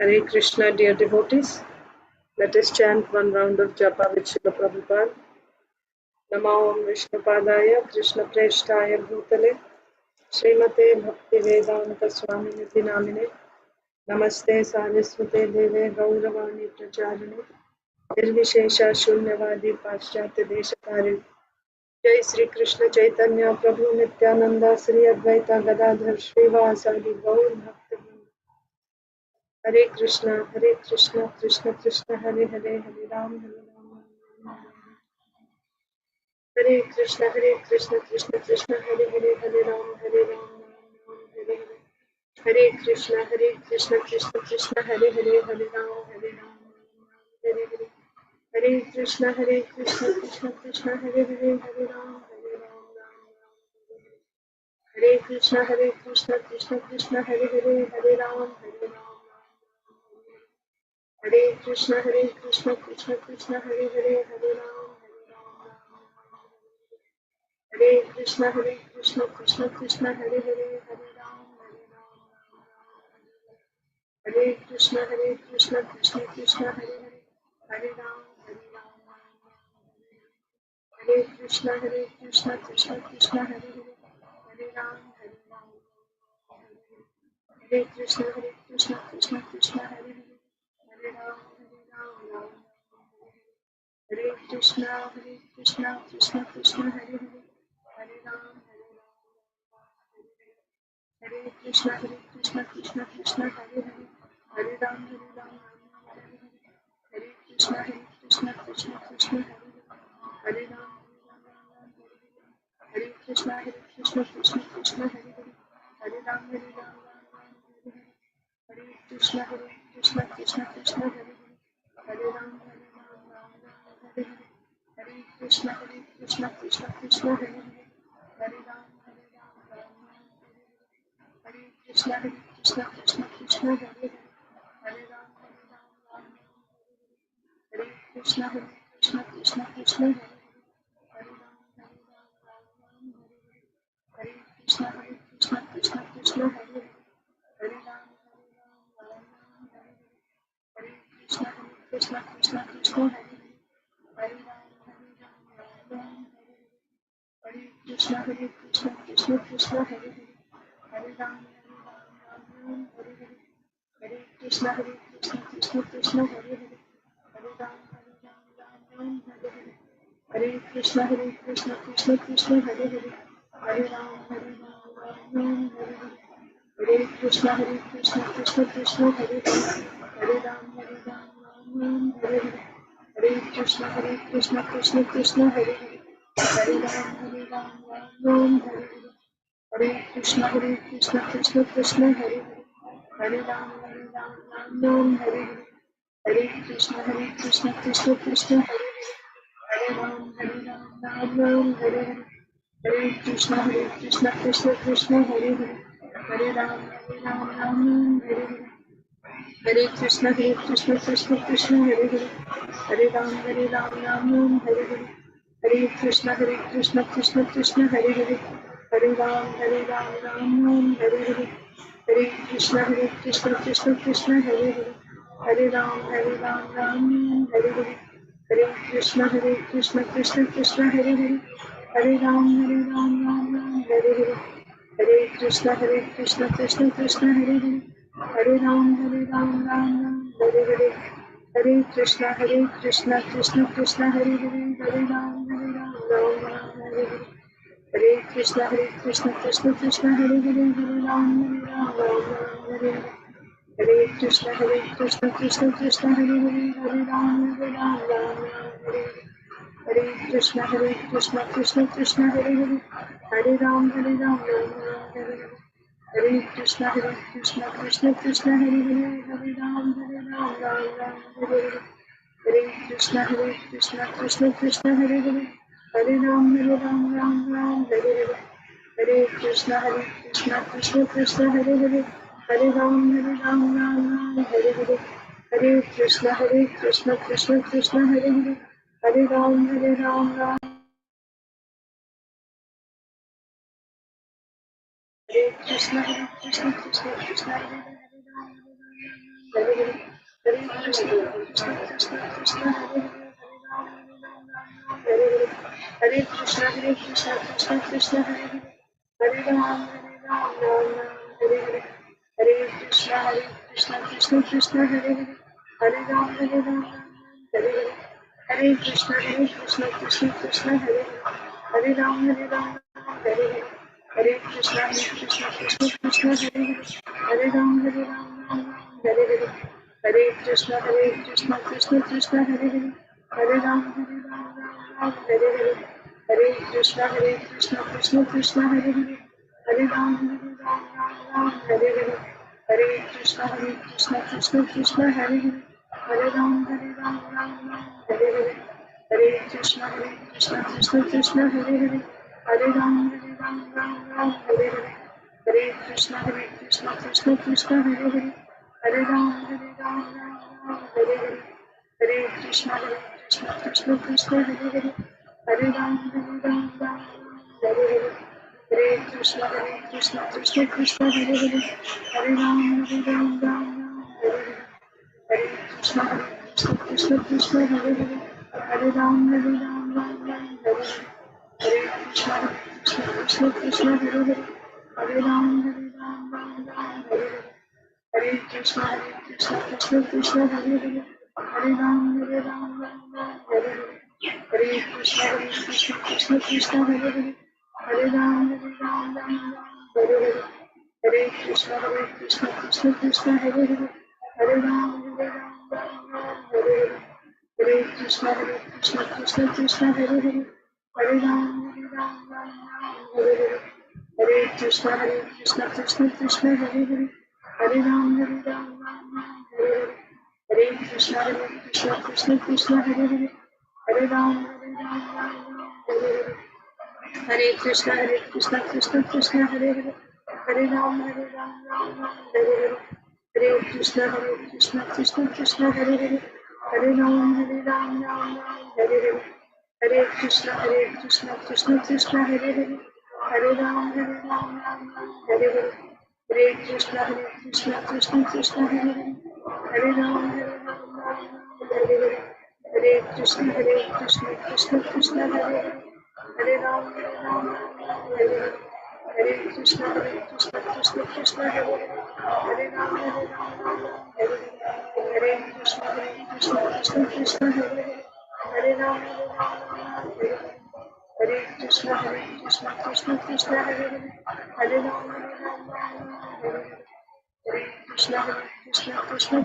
Hare Krishna, dear devotees. Let us chant one round of japa with Srila Prabhupada. Namo Om Vishnupadaya Krishna Preshtaya Bhutale Srimate Bhakti Vedanta Swami Niti Namine Namaste Saraswate Deve Gauravani Pracharine Nirvishesha Shunyavadi Paschatya Deshakare Jai Sri Krishna Chaitanya Prabhu Nityananda Sri Advaita Gadadhar Srivasadi Gaur Bhakti Hare Krishna, Krishna Krishna, Hare Hare, Hare Ram, Hare Krishna, Krishna Krishna, Hare Hare, Hare Ram, Hare Hare. Hare Krishna, Krishna Hare Hare, Hare Ram, Hare Hare. Hare Krishna, Krishna Hare Hare, Hare Ram, Hare Krishna, Krishna Hare Hare, Hare Ram, Hare Ram. Hare Krishna, Krishna Hare Hare, Hare Ram, Hare Krishna, Krishna Hare Hare, Hare Ram, Hare Krishna, Krishna Hare Hare, Hare Ram, Hare Krishna, Krishna Hare Hare, Hare Ram, Hare Krishna, Krishna Hare Hare, Hare Ram, Hare Krishna, Krishna Hare Hare, Hare Ram, Hare Krishna, Krishna Hare Hare, Hare Ram, Hare Krishna, Krishna Hare Hare, Hare Ram, Hare Krishna, Krishna Hare Hare, Hare Ram, Hare Krishna, Krishna Hare Hare, Hare Ram, Hare Krishna, Krishna Hare Hare, Hare Ram, Hare Krishna, Krishna Hare Hare, Hare Ram, Hare Krishna, Krishna Hare Hare, Hare Ram, Hare Krishna, Krishna Hare Hare, Hare Ram, Hare Krishna, Krishna Hare Hare, Hare Ram, Hare Krishna, Krishna Hare Hare, Hare Ram, Hare Krishna, Krishna Hare Hare, Hare Ram, Hare Krishna, Krishna Hare Hare, Hare Ram, Hare Krishna, Krishna Hare Hare, Hare Ram, Hare Hare Krishna, Krishna Hare Hare, Hare Ram, Hare Krishna, Krishna Hare Hare, Hare Ram, Hare Hare Krishna, Krishna Hare Hare, Hare Ram, Hare Hare, Hare Krishna, Krishna Hare Hare, Hare Ram, Hare Hare. Hare Krishna, Krishna Hare Hare, Hare Ram, Hare Hare, Hare Krishna, Krishna Hare Hare, Hare Ram, Hare Hare, Hare Krishna, Krishna Hare Hare, Hare Ram, Hare Hare, Hare Krishna, Krishna Hare Hare, Hare Ram, Hare Hare, Hare Krishna, Krishna Hare Hare, Hare Ram, Hare Hare, Hare Krishna, Krishna Hare Hare, Hare Ram, Hare Hare, Hare Krishna, Krishna Hare Hare, Hare Ram, Hare Hare, Hare Krishna, Krishna Hare Hare, Hare Ram, Hare Hare. Hare Krishna, Krishna Hare Hare, Hare Ram, Hare Hare. Hare Krishna, Krishna Hare Hare, Hare Ram, Ram Hare. Hare Krishna, Krishna Hare Hare, Hare Ram, Ram Hare. Hare Krishna, Krishna Hare Hare, Hare Ram, Ram Hare. Hare Krishna, Krishna Hare Hare, Hare Ram, Ram. Hare Krishna, Krishna Hare Hare, Hare Ram, Hare Hare, Hare Krishna, Krishna Krishna Krishna, Hare Hare, Hare Hare, Hare Krishna, Krishna Krishna, Hare Hare, Hare Ram, Ram Ram, Hare Hare, Hare Krishna, Krishna Krishna, Hare Hare, Hare Ram, Hare Hare, Hare Krishna, Krishna Krishna, Hare Hare, Hare Ram, Hare Hare, Hare Krishna, Krishna Krishna, Hare Hare, Hare Ram, Hare Hare, Hare Krishna, Krishna Krishna, Hare Hare, Hare Ram, Hare Hare, Hare Krishna, Krishna Krishna, Hare Hare, Hare Ram, Hare Hare, Hare Krishna, Krishna Krishna, Hare Hare, Hare Ram, Hare Hare, Hare Krishna, Krishna Krishna, Hare Hare, Hare Ram, Hare Hare, Hare Krishna, Krishna Krishna, Hare Hare, Hare Ram, Hare Hare, Hare Krishna, Krishna Krishna, Hare Hare, Hare Ram, Hare Hare, Hare Krishna, Krishna Krishna, Hare Hare, Hare Ram, Hare Hare, Hare Krishna, Krishna Krishna, Hare Hare, Hare Ram, Hare Hare, Hare Krishna, Krishna Krishna, Hare Hare, Hare Ram, Hare Hare, Hare Krishna, Krishna Krishna, Hare Hare, Hare Ram, Hare Hare, Hare Krishna, Krishna Krishna, Hare Hare, Hare Ram, Hare Hare, Hare Krishna, Krishna Krishna, Hare Hare, Hare Ram, Hare Hare, Hare Krishna, Krishna Krishna, Hare Hare, Hare Ram, Hare Hare, Hare Krishna, Krishna Krishna, Hare Hare, Hare Ram, Hare Hare, Hare Krishna, Krishna Krishna, Hare Hare, Hare Ram, Hare Hare, Hare Krishna, Krishna Krishna, Hare Hare, Hare Ram, Hare Hare, Hare Krishna, Krishna Krishna, Hare Hare, Hare Ram, Hare Hare, Hare Krishna, Krishna Krishna, Hare Hare, Hare Ram, Hare Hare, Hare Krishna, Krishna Krishna, Hare Hare, Hare Ram, Hare Hare, Hare Krishna, Krishna Krishna, Hare Hare, Hare Ram, Hare Hare, Hare Krishna, Krishna Hare Hare, Hare Ram, Hare Hare, Hare Krishna, Krishna Hare Hare, Hare Ram, Hare Hare Krishna, Krishna Hare Hare, Hare Ram, Hare Hare Krishna,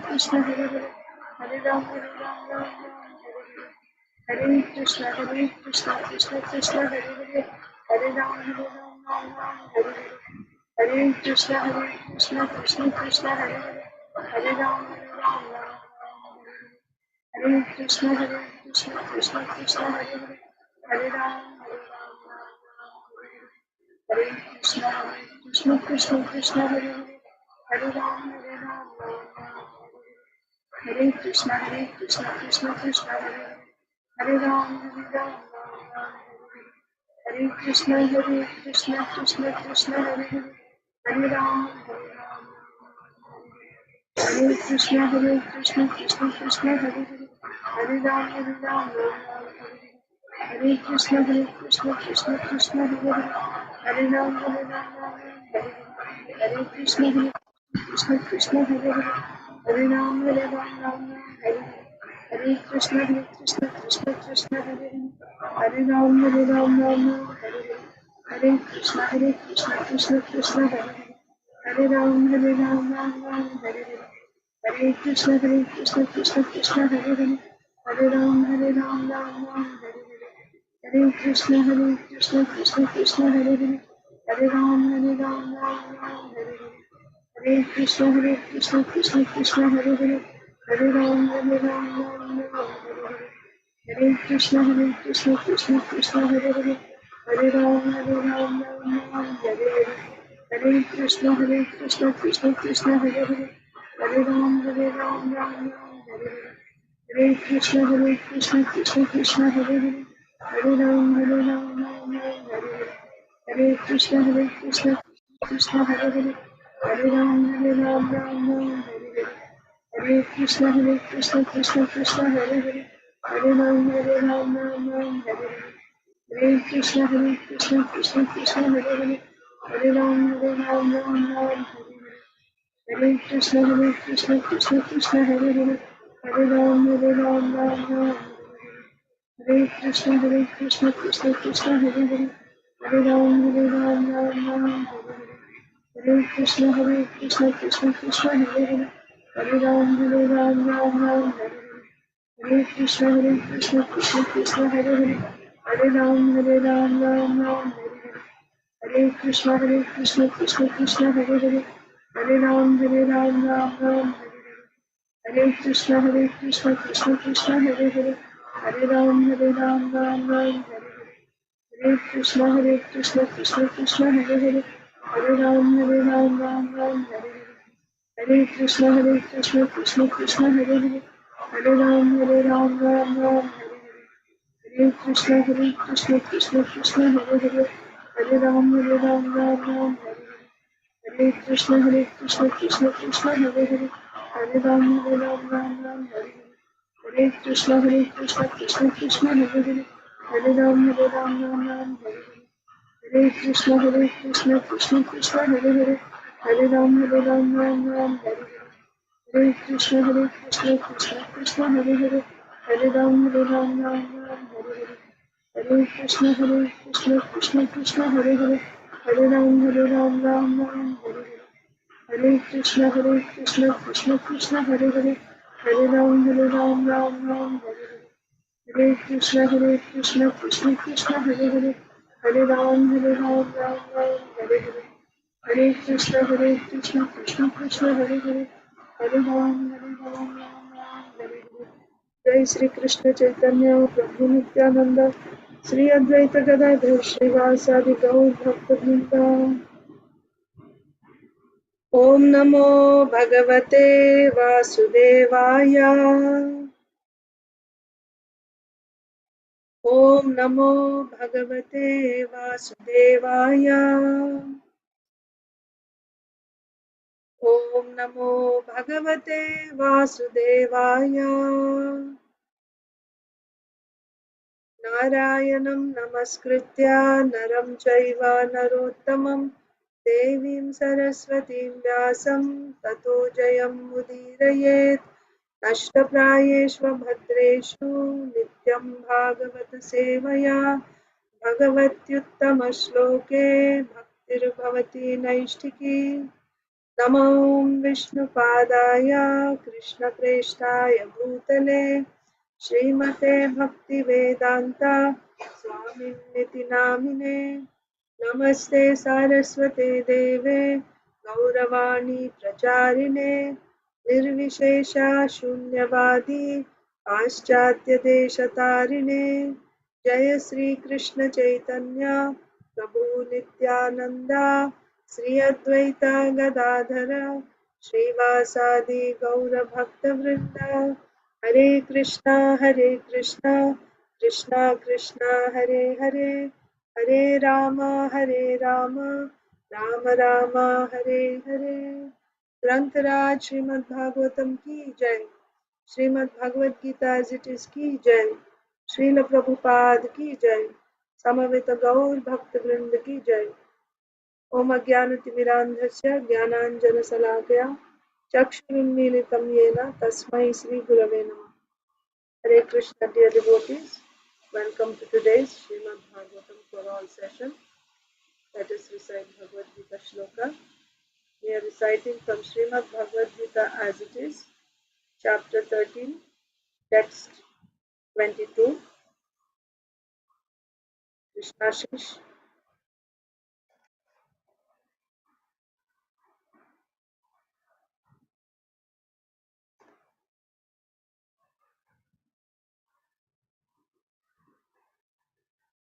Krishna Hare Hare, Hare Ram, Hare Krishna, Krishna Hare Hare, Hare Ram, Hare Hare, Hare Krishna, Krishna Hare Hare, Hare Ram, Hare Krishna, Krishna Hare Hare, Hare Ram, Hare Krishna, Krishna Hare Hare, Hare Ram, Hare Krishna, Krishna Hare Hare, Hare Ram, Hare Krishna, Krishna Hare Hare, Hare Ram, Hare Krishna, Krishna Hare Hare, Hare Ram, Hare Krishna, Krishna Hare Hare, Hare Ram, Hare Krishna, Krishna Hare Hare, Hare Ram, Hare Hare, Hare Krishna, Krishna Hare Hare, Hare Ram, Hare Hare, Hare Krishna, Krishna Hare Hare, Hare Ram, Hare Hare Hare, Hare Krishna, Krishna Hare Hare, Hare Ram, Hare Hare Hare, Hare Krishna, Krishna Hare Hare, Hare Ram, Hare Hare Hare, Hare Krishna, Krishna Hare Hare, Hare Ram, Hare Hare, Hare Krishna, Krishna Hare Hare, Hare Ram, Hare Hare, Hare Krishna, Krishna Hare Hare, Hare Ram, Hare Hare, Hare Krishna, Krishna Hare Hare, Hare Ram, Hare Hare, Hare Krishna, Krishna Hare Hare, Hare Ram, Hare Hare, Hare Krishna Krishna Krishna Hare Hare, Hare Ram Ram Ram Hare Hare. Hare Krishna Krishna Krishna Hare Hare, Hare Ram Ram Ram Hare Hare. Hare Krishna Krishna Hare Hare, Hare Ram Ram Ram. Hare Krishna Krishna Krishna Hare Hare, Hare Ram Ram. Hare Krishna Krishna Krishna Hare Hare, Hare Ram Ram. Hare Krishna Krishna Hare Hare, Hare Ram Ram. Hare Krishna Krishna Hare Hare, Hare Ram Ram. Hare Krishna Krishna Hare Hare, Hare Ram Ram. Hare Krishna Krishna Hare Hare, Hare Ram Ram. Hare Krishna Krishna Hare Hare, Hare Ram Ram. Hare Krishna Krishna Hare Hare, Hare Ram Ram. Hare Krishna Krishna Hare Hare, Hare Ram Ram. Hare Krishna Krishna Hare Hare, Hare Ram Ram. Hare Krishna Krishna Hare Hare, Hare Ram Ram. Hare Krishna Krishna Hare Hare, Hare Ram Ram. Hare Krishna Krishna Hare Hare, Hare Ram Ram. Hare Krishna Krishna Hare Hare, Hare Ram Ram. Hare Krishna Krishna Hare Hare, Hare Ram Ram. Hare Hare Krishna Krishna Hare Hare, Hare Ram Hare Hare. जय श्री कृष्ण चैतन्य प्रभु नित्यानंद, श्री अद्वैत गदाधर श्रीवासादि गौर भक्तवृंद। ओम नमो भगवते वासुदेवाय। ओम नमो भगवते वासुदेवाय। ओम नमो भगवते वासुदेवाय। नारायणं नमस्कृत्य नरं चैव नरोत्तमं देवीं सरस्वतीं व्यासं ततो जयमुदीरयेत्। नष्टप्रायेषु भद्रेषु नित्यं भागवत सेवया भगवत्युत्तमश्लोके भक्तिर्भवति नैष्ठिकी। नमो विष्णुपादाय कृष्णप्रेष्ठाय भूतले श्रीमते भक्तिवेदान्ता स्वामिन्निति नामिने। नमस्ते सारस्वते देवे गौरवाणी प्रचारिणे निर्विशेषा शून्यवादी पाश्चात्यदेशतारिणे। जय श्री कृष्ण चैतन्य प्रभु नित्यानंद, श्री अद्वैत गदाधर श्रीवासादि गौर भक्तवृंद। हरे कृष्णा कृष्णा कृष्णा हरे हरे, हरे राम राम राम हरे हरे। ग्रंथराज श्रीमद् भागवतम की जय, Shrimad Bhagavad Gita as it is की जय, श्रील प्रभुपाद की जय, समवेत गौर भक्त वृंद की जय। ओम अज्ञानतिमिरान्धस्य ज्ञानाञ्जनशलाकया चक्षुरुन्मीलितं येन तस्मै श्रीगुरवे नमः। Hare Krishna, dear devotees, welcome to today's Srimad Bhagavatam for all session. Let us recite Bhagavad Gita shloka. We are reciting from Srimad Bhagavad Gita as it is, chapter 13, text 22. Krishna Shish.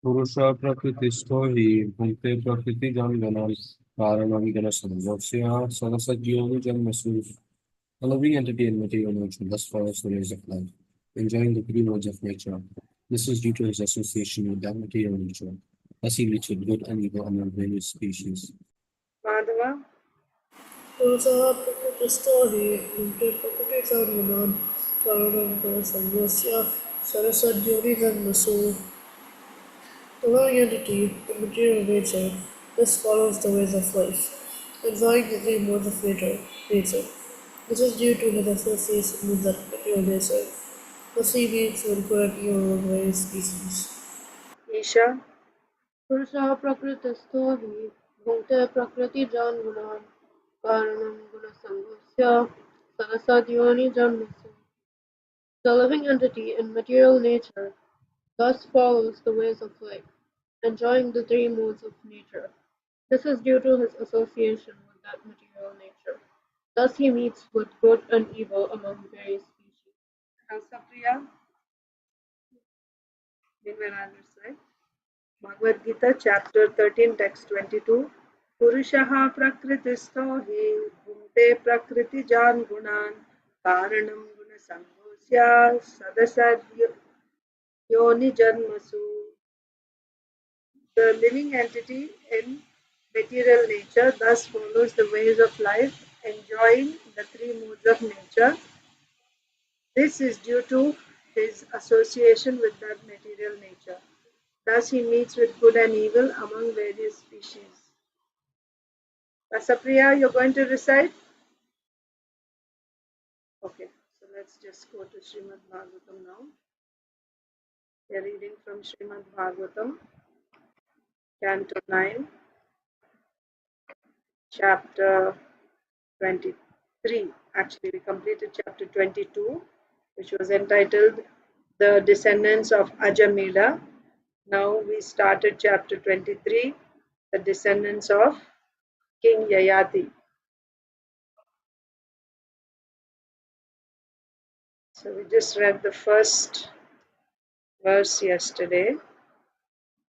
पुरुष प्रकृतिस्थो हि भुङ्क्ते प्रकृतिगमगणां कारणं गुणसङ्गस्य सरसज्ञोनिजन्मसु. Following entertain material nature, thus follows the ways of life, enjoying the good modes of nature. This is due to his association with that material nature. Thus he reached good and evil among various species. Madhava, पुरुषः प्रकृतिस्थो हि भुङ्क्ते प्रकृतिसर्वनां कारणं गुणसङ्गस्य सरसद्योनिजन्मसु. Allowing entity in material nature, this follows the ways of life, enjoying the three modes of nature. This is due to his association with that material nature. Thus he means when good and evil of various species. Isha, पुरुषः प्रकृतिस्थो हि भुङ्क्ते प्रकृतिजान् कारणं गुणसङ्गस्य सरसद्योनिजन्मसु. The living entity in material nature thus follows the ways of life, enjoying the three modes of nature. This is due to his association with that material nature. Thus he meets with good and evil among various species. Priya, meanwhile I'll recite. Bhagavad Gita, chapter 13, text 22. Purushaha prakritisto hi bhunte prakritijan gunan karanam gunasangosya sadasad yoni janmasu. The living entity in material nature thus follows the ways of life, enjoying the three modes of nature. This is due to his association with that material nature. Thus he meets with good and evil among various species. Rasapriya, you're going to recite? Okay, so let's just go to Srimad Bhagavatam now. We are reading from Srimad Bhagavatam, Canto 9, chapter 23. Actually, we completed chapter 22, which was entitled The Descendants of Ajamila. Now we started chapter 23, The Descendants of King Yayati. So we just read the first verse yesterday.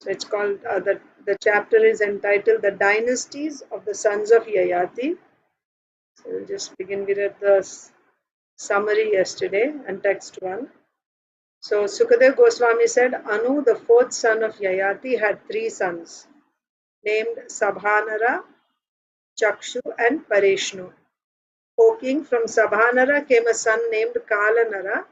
So it's called, the chapter is entitled The Dynasties of the Sons of Yayati. So we'll just begin. We read the summary yesterday and text 1. So Sukadev Goswami said, Anu, the fourth son of Yayati, had three sons named Sabhanara, Chakshu and Pareshnu. O king, from Sabhanara came a son named Kalanara,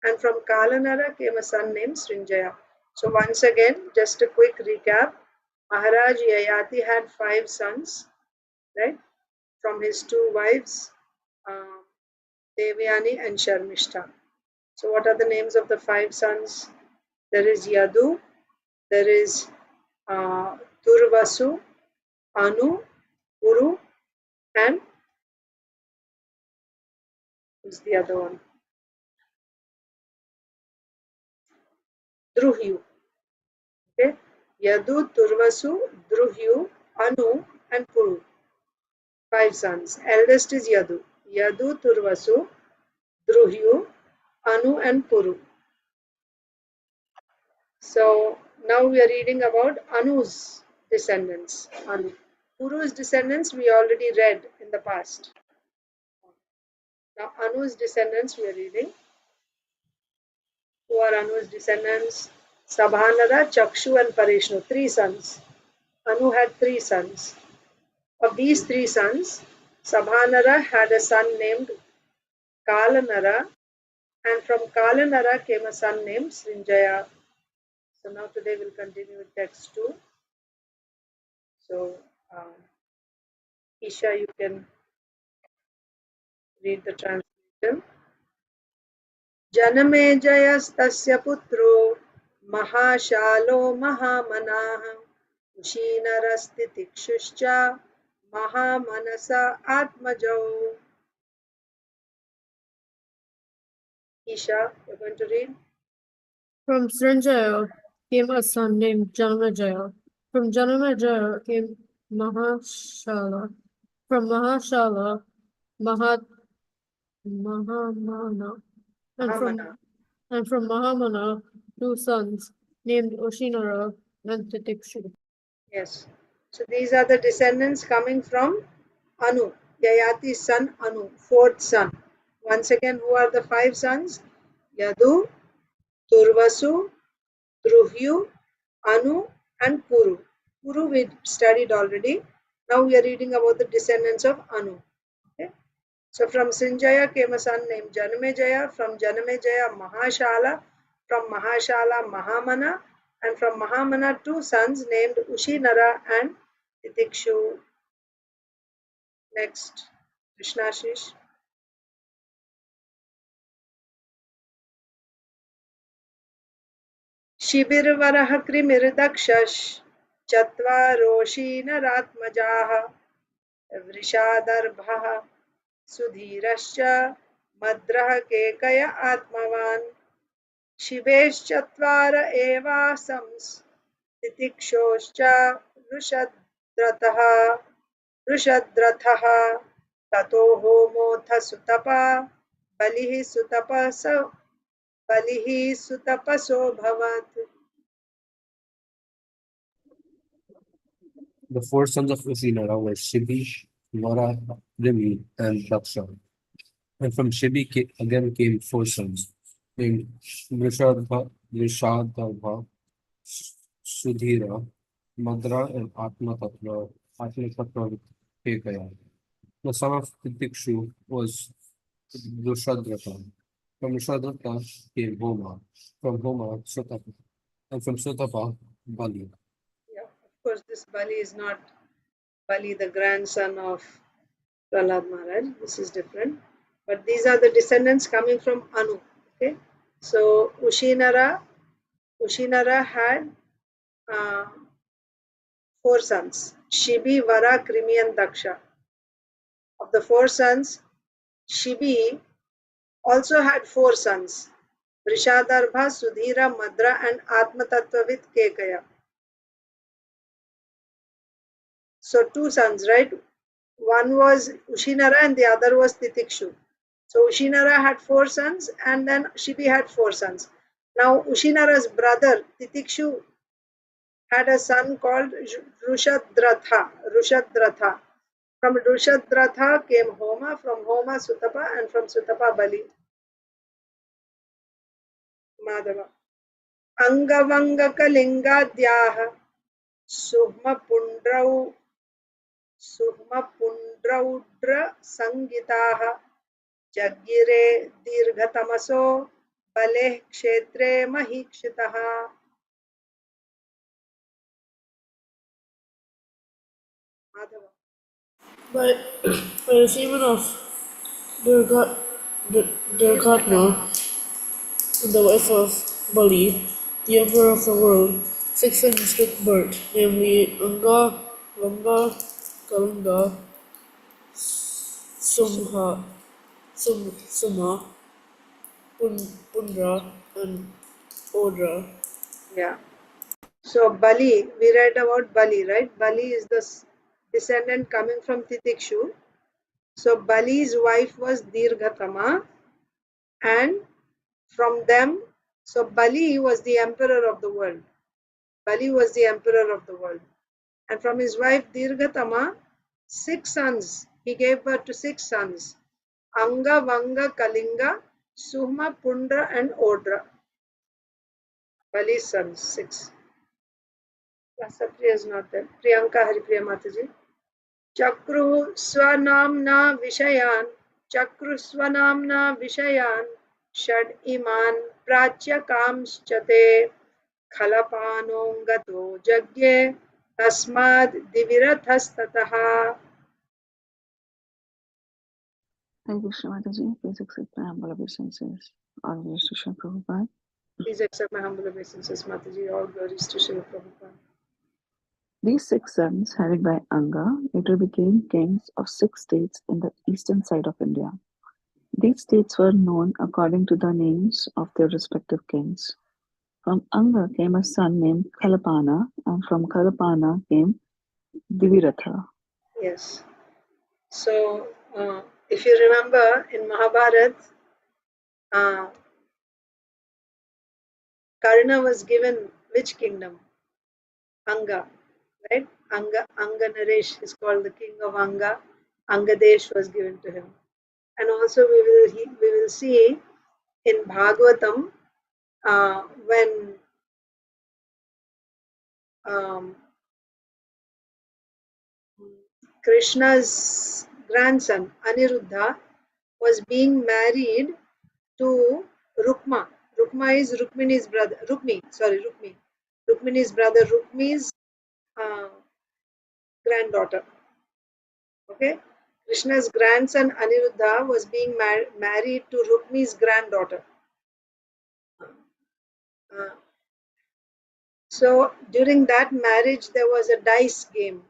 and from Kalanara came a son named Srinjaya. So once again, just a quick recap. Maharaj Yayati had 5 sons, right? From his 2 wives, Devyani and Sharmishta. So what are the names of the 5 sons? There is Yadu, there is Durvasu, Anu, Uru, and who's the other one? Druhyu. Okay, Yadu, Durvasu, Druhyu, Anu, and Puru. 5 sons. Eldest is Yadu. Yadu, Durvasu, Druhyu, Anu, and Puru. So now we are reading about Anu's descendants. Anu. Puru's descendants we already read in the past. Now Anu's descendants we are reading. Who are Anu's descendants? Sabhanara, Chakshu, and Pareshnu. 3 sons. Anu had 3 sons. Of these 3 sons, Sabhanara had a son named Kalanara, and from Kalanara came a son named Srinjaya. So now today we'll continue with text 2. So Isha, you can read the translation. Janamejayastasya putro Mahashalo Mahamanaha Ushinarastitikshushcha Mahamanasa Atmajau. Isha, you're going to read? From Srinjaya came a son named Janamejaya. From Janamejaya came Mahashala. From Mahashala, Mahamana. And from Mahamana, 2 sons named Oshinara and Titikshu. Yes. So these are the descendants coming from Anu, Yayati's son Anu, 4th son. Once again, who are the 5 sons? Yadu, Durvasu, Druhyu, Anu, and Puru. Puru we studied already. Now we are reading about the descendants of Anu. So from Sinjaya came a son named Janamejaya, from Janamejaya Mahashala, from Mahashala Mahamana, and from Mahamana 2 sons named Ushinara and Titikshu. Next, Krishnashish. शिबिरवरः कृमिर्दक्षश् चत्वारोऽशीनरात्मजाः वृषादर्भः सुधीरश्च मद्रः Kekaya आत्मवान् शिवेश्चत्वार एवासंस् तितिक्षोश्च वृषद्रथः ततो होमोऽथ सुतपा बलिः सुतपसोऽभवत्. The four sons of Ushinara were Shibi, Vara, Rimi, and Daksha. And from Shibi again came four sons named Vrishadharva, Sudhira, Madra, and Atmatattva with Kekaya. The son of Titikshu was Vrushadratha. From Vrushadratha came Homa. From Homa, Sutapa. And from Sutapa, Bali. Yeah, of course, this Bali is not Bali, the grandson of Prahlad Maharaj. This is different. But these are the descendants coming from Anu. Okay, so Ushinara had four sons: Shibi, Vara, Krimi, and Daksha. Of the four sons, Shibi also had four sons: Vrishadarbha, Sudhira, Madra, and Atmatattva Kekaya. So two sons, right? One was Ushinara and the other was Titikshu. So Ushinara had four sons and then Shibi had four sons. Now Ushinara's brother Titikshu had a son called Rushadratha. From Rushadratha came Homa, from Homa Sutapa, and from Sutapa Bali. Madhava. Angavangakalingadhyaha Suhmapundraudra Sangitaha Jagire Dirghatamaso Baleh Kshetre Mahikshitaha. Madhava. By the semen of Durgatma, the wife of Bali, the emperor of the world, 6 sons took birth, namely Anga, Vanga, Kalanga, Suma, Pundra, and Odra. Yeah. So Bali, we read about Bali, right? Bali is the descendant coming from Titikshu. So Bali's wife was Dirghatama, and from them, so Bali was the emperor of the world. Bali was the emperor of the world. And from his wife Dirghatama, 6 sons. He gave birth to 6 sons. Anga, Vanga, Kalinga, Suhma, Pundra, and Odra. Bali's sons, 6. Sapriya is not there. Priyanka Haripriya Mataji. Chakru Swanamna Vishayan Shad Iman Prachya Kamschate Khalapano Jagye Tasmad Divirathastataha. Thank you, Mataji. Please accept my humble obeisances. All glories to Srila Prabhupada. Please accept my humble obeisances, Mataji. All glories to Srila Prabhupada. These 6 sons, headed by Anga, later became kings of 6 states in the eastern side of India. These states were known according to the names of their respective kings. From Anga came a son named Kalapana, and from Kalapana came Diviratha. Yes. So, if you remember in Mahabharata, Karna was given which kingdom? Anga, right? Anga Naresh is called the king of Anga. Angadesh was given to him. And also we will see in Bhagavatam when Krishna's grandson Aniruddha was being married to Rukma. Rukma is Rukmini's brother. Rukmini's brother. Rukmi's uh, granddaughter. Okay. Krishna's grandson Aniruddha was being married to Rukmi's granddaughter. Uh, so during that marriage, there was a dice game.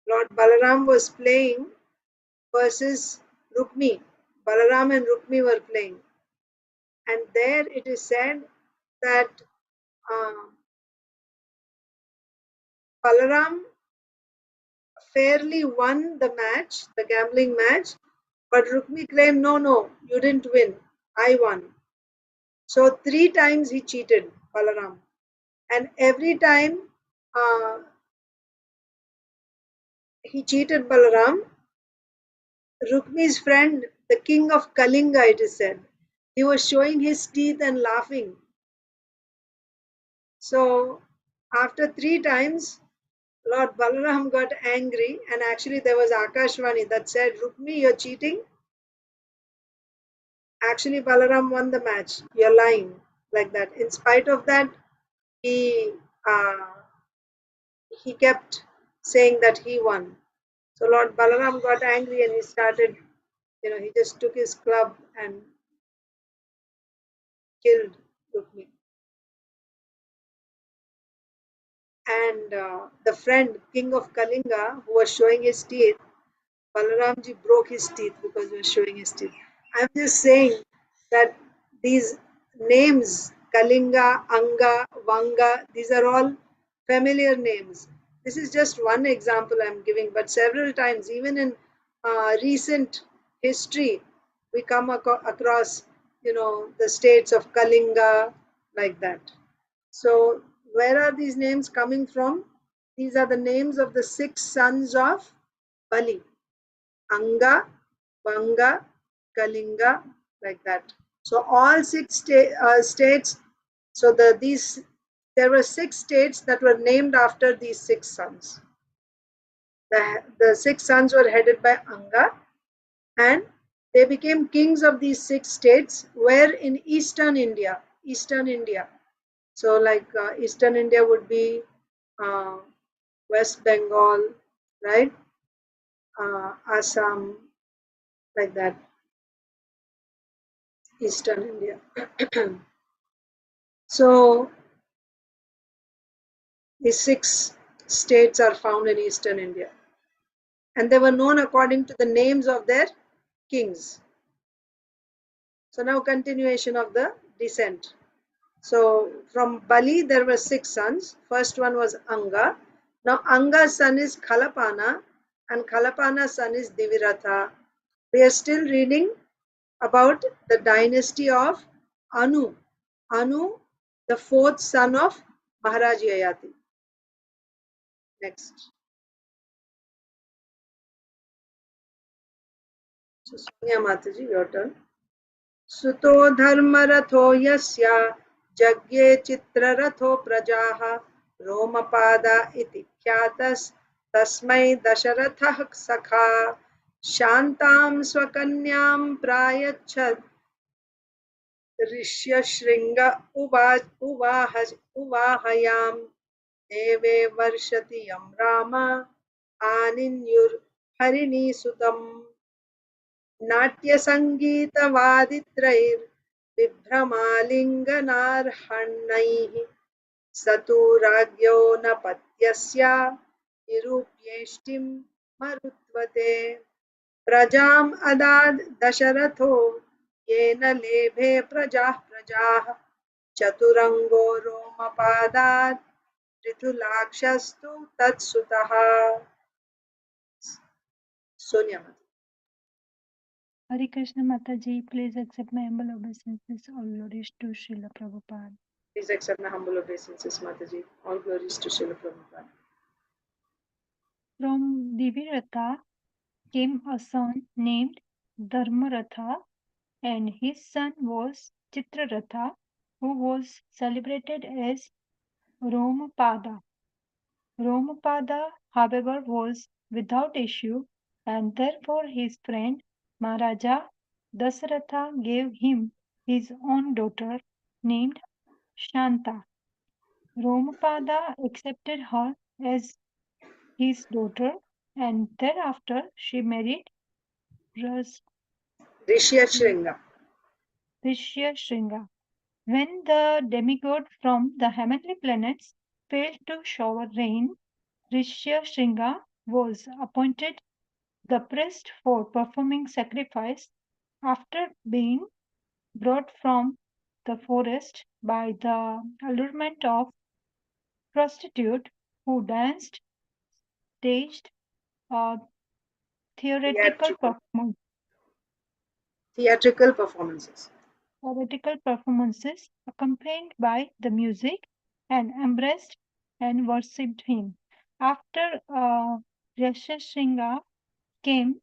Lord Balaram was playing versus Rukmi. Balaram and Rukmi were playing. And there it is said that Balaram fairly won the match, the gambling match, but Rukmi claimed, no, you didn't win, I won. So 3 times he cheated Balaram, and every time he cheated Balaram, Rukmi's friend, the king of Kalinga, it is said, he was showing his teeth and laughing. So after 3 times, Lord Balaram got angry, and actually there was Akashvani that said, Rukmi, you're cheating. Actually, Balaram won the match. You're lying, like that. In spite of that, he kept saying that he won. So Lord Balaram got angry and he started, he just took his club and killed Rukmi. And the friend, king of Kalinga, who was showing his teeth, Balaramji broke his teeth because he was showing his teeth. I'm just saying that these names, Kalinga, Anga, Vanga, these are all familiar names. This is just one example I'm giving, but several times, even in recent history, we come across, the states of Kalinga, like that. So, where are these names coming from? These are the names of the 6 sons of Bali. Anga, Vanga, Kalinga, like that. So all 6 states. So there were 6 states that were named after these 6 sons. The 6 sons were headed by Anga, and they became kings of these 6 states. Where in Eastern India. So like Eastern India would be West Bengal, right? Assam, like that. Eastern India. So these 6 states are found in Eastern India, and they were known according to the names of their kings. So now continuation of the descent. So from Bali there were 6 sons. First one was Anga. Now Anga's son is Khalapana, and Khalapana's son is Diviratha. We are still reading about the dynasty of Anu. Anu, the 4th son of Maharaj Yayati. Next. So Sonia Mataji, your turn. सुतो धर्मरथो यस्य यज्ञे चित्ररथो प्रजाः रोमपादा इति ख्यातस्तस्मै दशरथः सखा शान्तां स्वकन्यां प्रायच्छत् ऋष्यशृङ्ग उवाहयां देवे वर्षति यं राम आनिन्युर्हरिणीसुतम् नाट्यसङ्गीतवादित्रैर्बिभ्रमालिङ्गनार्हणैः स तु राज्ञो न पत्यस्य निरूप्येष्टिं मरुत्वते प्रजाम् अदाद् दशरथो येन लेभे प्रजाः चतुरङ्गो रोमपादात् पृथुलाक्षस्तु तत्सुतः. Sonia Mataji. Hare Krishna Mataji, please accept my humble obeisances. All glories to Srila Prabhupada. Please accept my humble obeisances, Mataji. All glories to Srila Prabhupada. From Diviratha came a son named Dharmaratha, and his son was Chitraratha, who was celebrated as Romapada. Romapada, however, was without issue, and therefore his friend Maharaja Dasaratha gave him his own daughter named Shanta. Romapada accepted her as his daughter and thereafter she married Ras- Rishyashringa. Rishyashringa. When the demigod from the heavenly planets failed to shower rain, Rishyashringa was appointed the priest for performing sacrifice after being brought from the forest by the allurement of prostitute who danced, staged a theoretical Theatrical. performance, Theatrical performances. theoretical performances accompanied by the music and embraced and worshipped him. After Yashasringa came,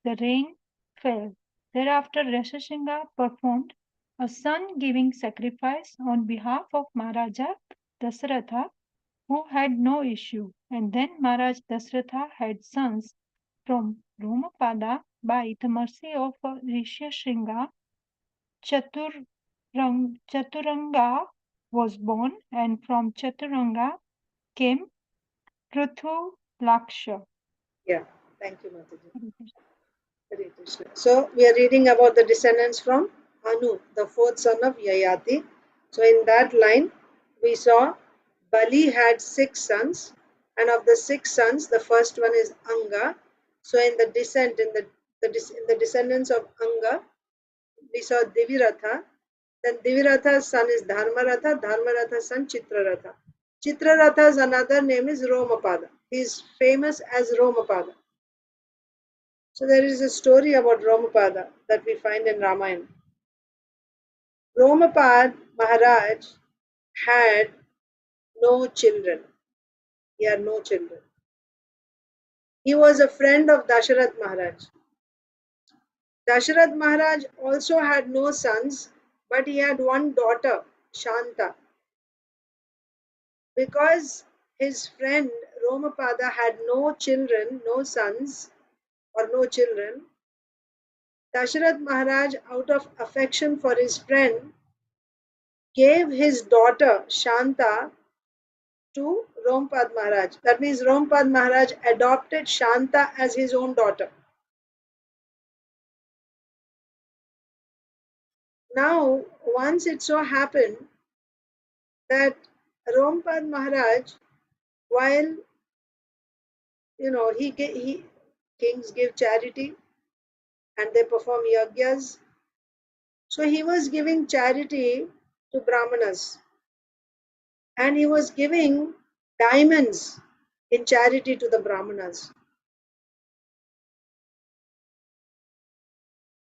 the rain fell. Thereafter, Yashasringa performed a son-giving sacrifice on behalf of Maharaja Dasaratha, who had no issue, and then Maharaj Dasaratha had sons from Romapada by the mercy of Rishyashringa. Chaturanga was born, and from Chaturanga came Prithu Laksha. Yeah. Thank you, Mataji. Hare Krishna. So we are reading about the descendants from Anu, the fourth son of Yayati. So in that line, we saw Bali had 6 sons, and of the 6 sons, the first one is Anga. So in the descent, in the descendants of Anga, we saw Diviratha. Then Diviratha's son is Dharmaratha. Dharmaratha's son Chitraratha. Chitraratha's another name is Romapada. He is famous as Romapada. So there is a story about Romapada that we find in Ramayana. Romapad Maharaj had no children. He had no children. He was a friend of Dasharath Maharaj. Dasharath Maharaj also had no sons, but he had one daughter, Shanta. Because his friend Romapada had no children, no sons, or no children, Dasharath Maharaj, out of affection for his friend, gave his daughter Shanta to Rompad Maharaj. That means Rompad Maharaj adopted Shanta as his own daughter. Now, once it so happened that Rompad Maharaj, while he kings give charity and they perform yagyas, so he was giving charity to Brahmanas and he was giving diamonds in charity to the Brahmanas.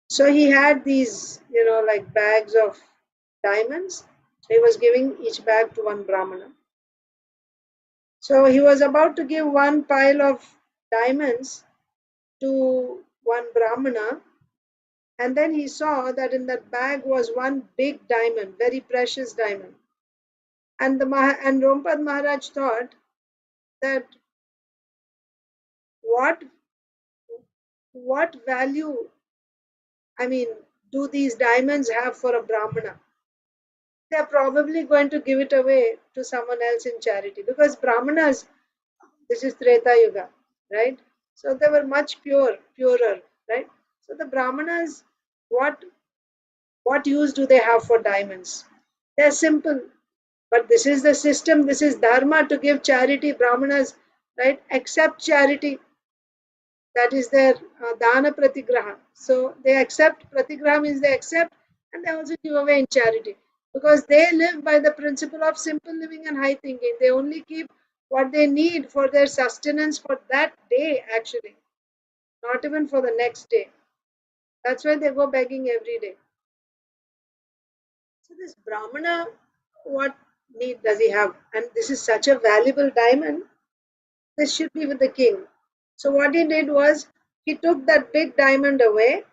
So he had these, like bags of diamonds. He was giving each bag to one Brahmana. So he was about to give one pile of diamonds to one Brahmana, and then he saw that in that bag was one big diamond, very precious diamond. And Rompad Maharaj thought that what value, do these diamonds have for a Brahmana? They're probably going to give it away to someone else in charity because Brahmanas, this is Treta Yuga, right? So they were much purer, right? So the Brahmanas, what use do they have for diamonds? They're simple, but this is the system, this is dharma to give charity. Brahmanas, right, accept charity. That is their dana pratigraha. So they accept, pratigraha means they accept, and they also give away in charity because they live by the principle of simple living and high thinking. They only keep what they need for their sustenance for that day, actually, not even for the next day. That's why they go begging every day. So this Brahmana, what need does he have? And this is such a valuable diamond. This should be with the king. So what he did was he took that big diamond away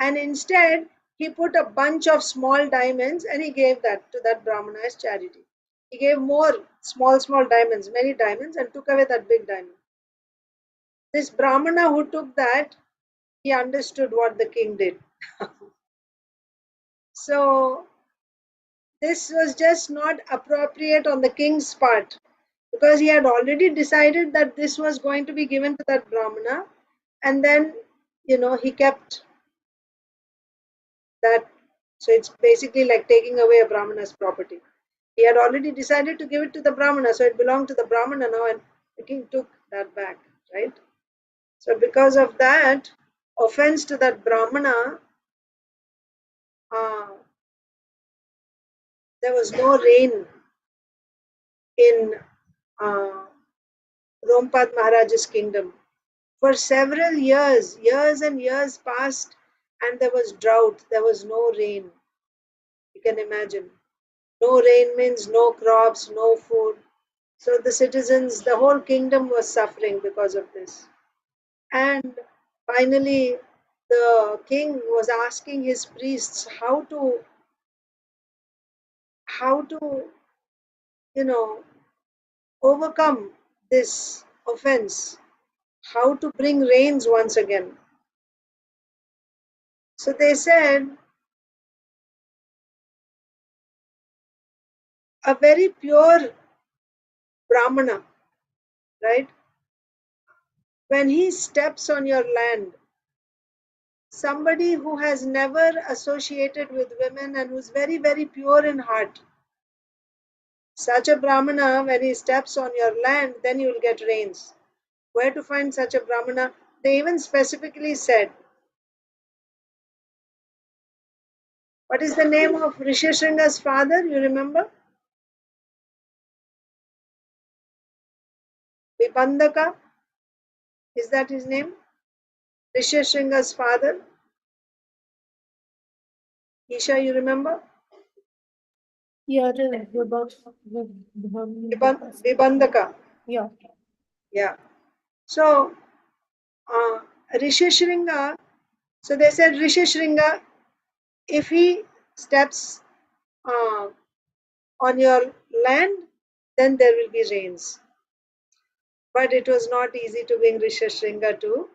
and instead he put a bunch of small diamonds and he gave that to that Brahmana as charity. He gave more small diamonds, many diamonds, and took away that big diamond. This Brahmana who took that, he understood what the king did. So this was just not appropriate on the king's part, because he had already decided that this was going to be given to that Brahmana, and then he kept that. So it's basically like taking away a Brahmana's property. He had already decided to give it to the Brahmana, so it belonged to the Brahmana now, and the king took that back, right? So because of that offense to that Brahmana, uh, there was no rain in uh, Rompad Maharaj's kingdom. For several years, years and years passed, and there was drought, there was no rain. You can imagine. No rain means no crops, no food. So the citizens, the whole kingdom was suffering because of this. And finally, the king was asking his priests how to overcome this offense, how to bring rains once again. So they said, a very pure Brahmana, right? When he steps on your land, somebody who has never associated with women and who's very, very pure in heart, such a Brahmana, when he steps on your land, then you will get rains. Where to find such a Brahmana? They even specifically said, what is the name of Rishishringa's father? You remember? Vibandaka? Is that his name? Rishishringa's father? Isha, you remember? Yeah, it is Vibandaka. Yeah. Yeah. So, Rishishringa, so they said Rishishringa, if he steps on your land, then there will be rains. But it was not easy to bring Rishishringa to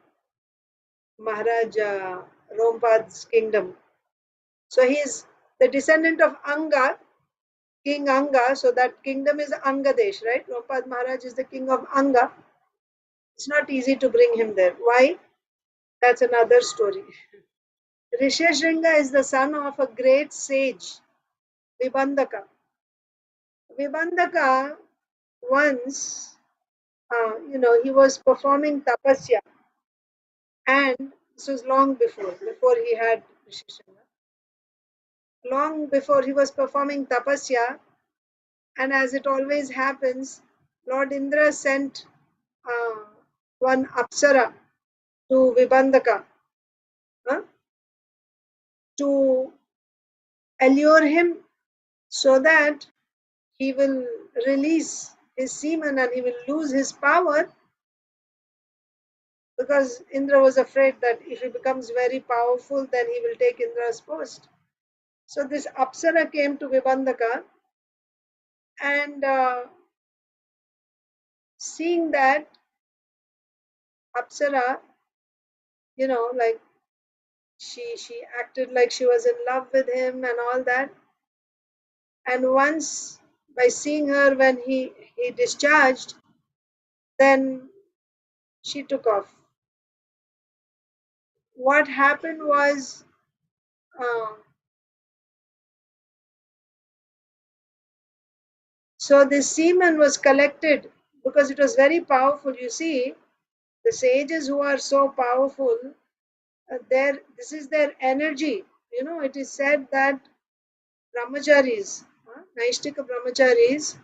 Maharaja Rompad's kingdom. So he is the descendant of Anga, King Anga. So that kingdom is Angadesh, right? Rompad Maharaj is the king of Anga. It's not easy to bring him there. Why? That's another story. Rishishringa is the son of a great sage, Vibandaka. Vibandaka once, he was performing tapasya, and this was long before he had Rishishringa. Long before he was performing tapasya, and as it always happens, Lord Indra sent uh, one apsara to Vibandaka to allure him so that he will release his semen and he will lose his power, because Indra was afraid that if he becomes very powerful, then he will take Indra's post. So this apsara came to Vibandaka, and seeing that apsara, like she acted like she was in love with him and all that. And once, by seeing her when he discharged, then she took off. What happened was, uh, so this semen was collected because it was very powerful. You see, the sages who are so powerful, this is their energy. It is said that brahmacharis, Naishtika brahmacharis,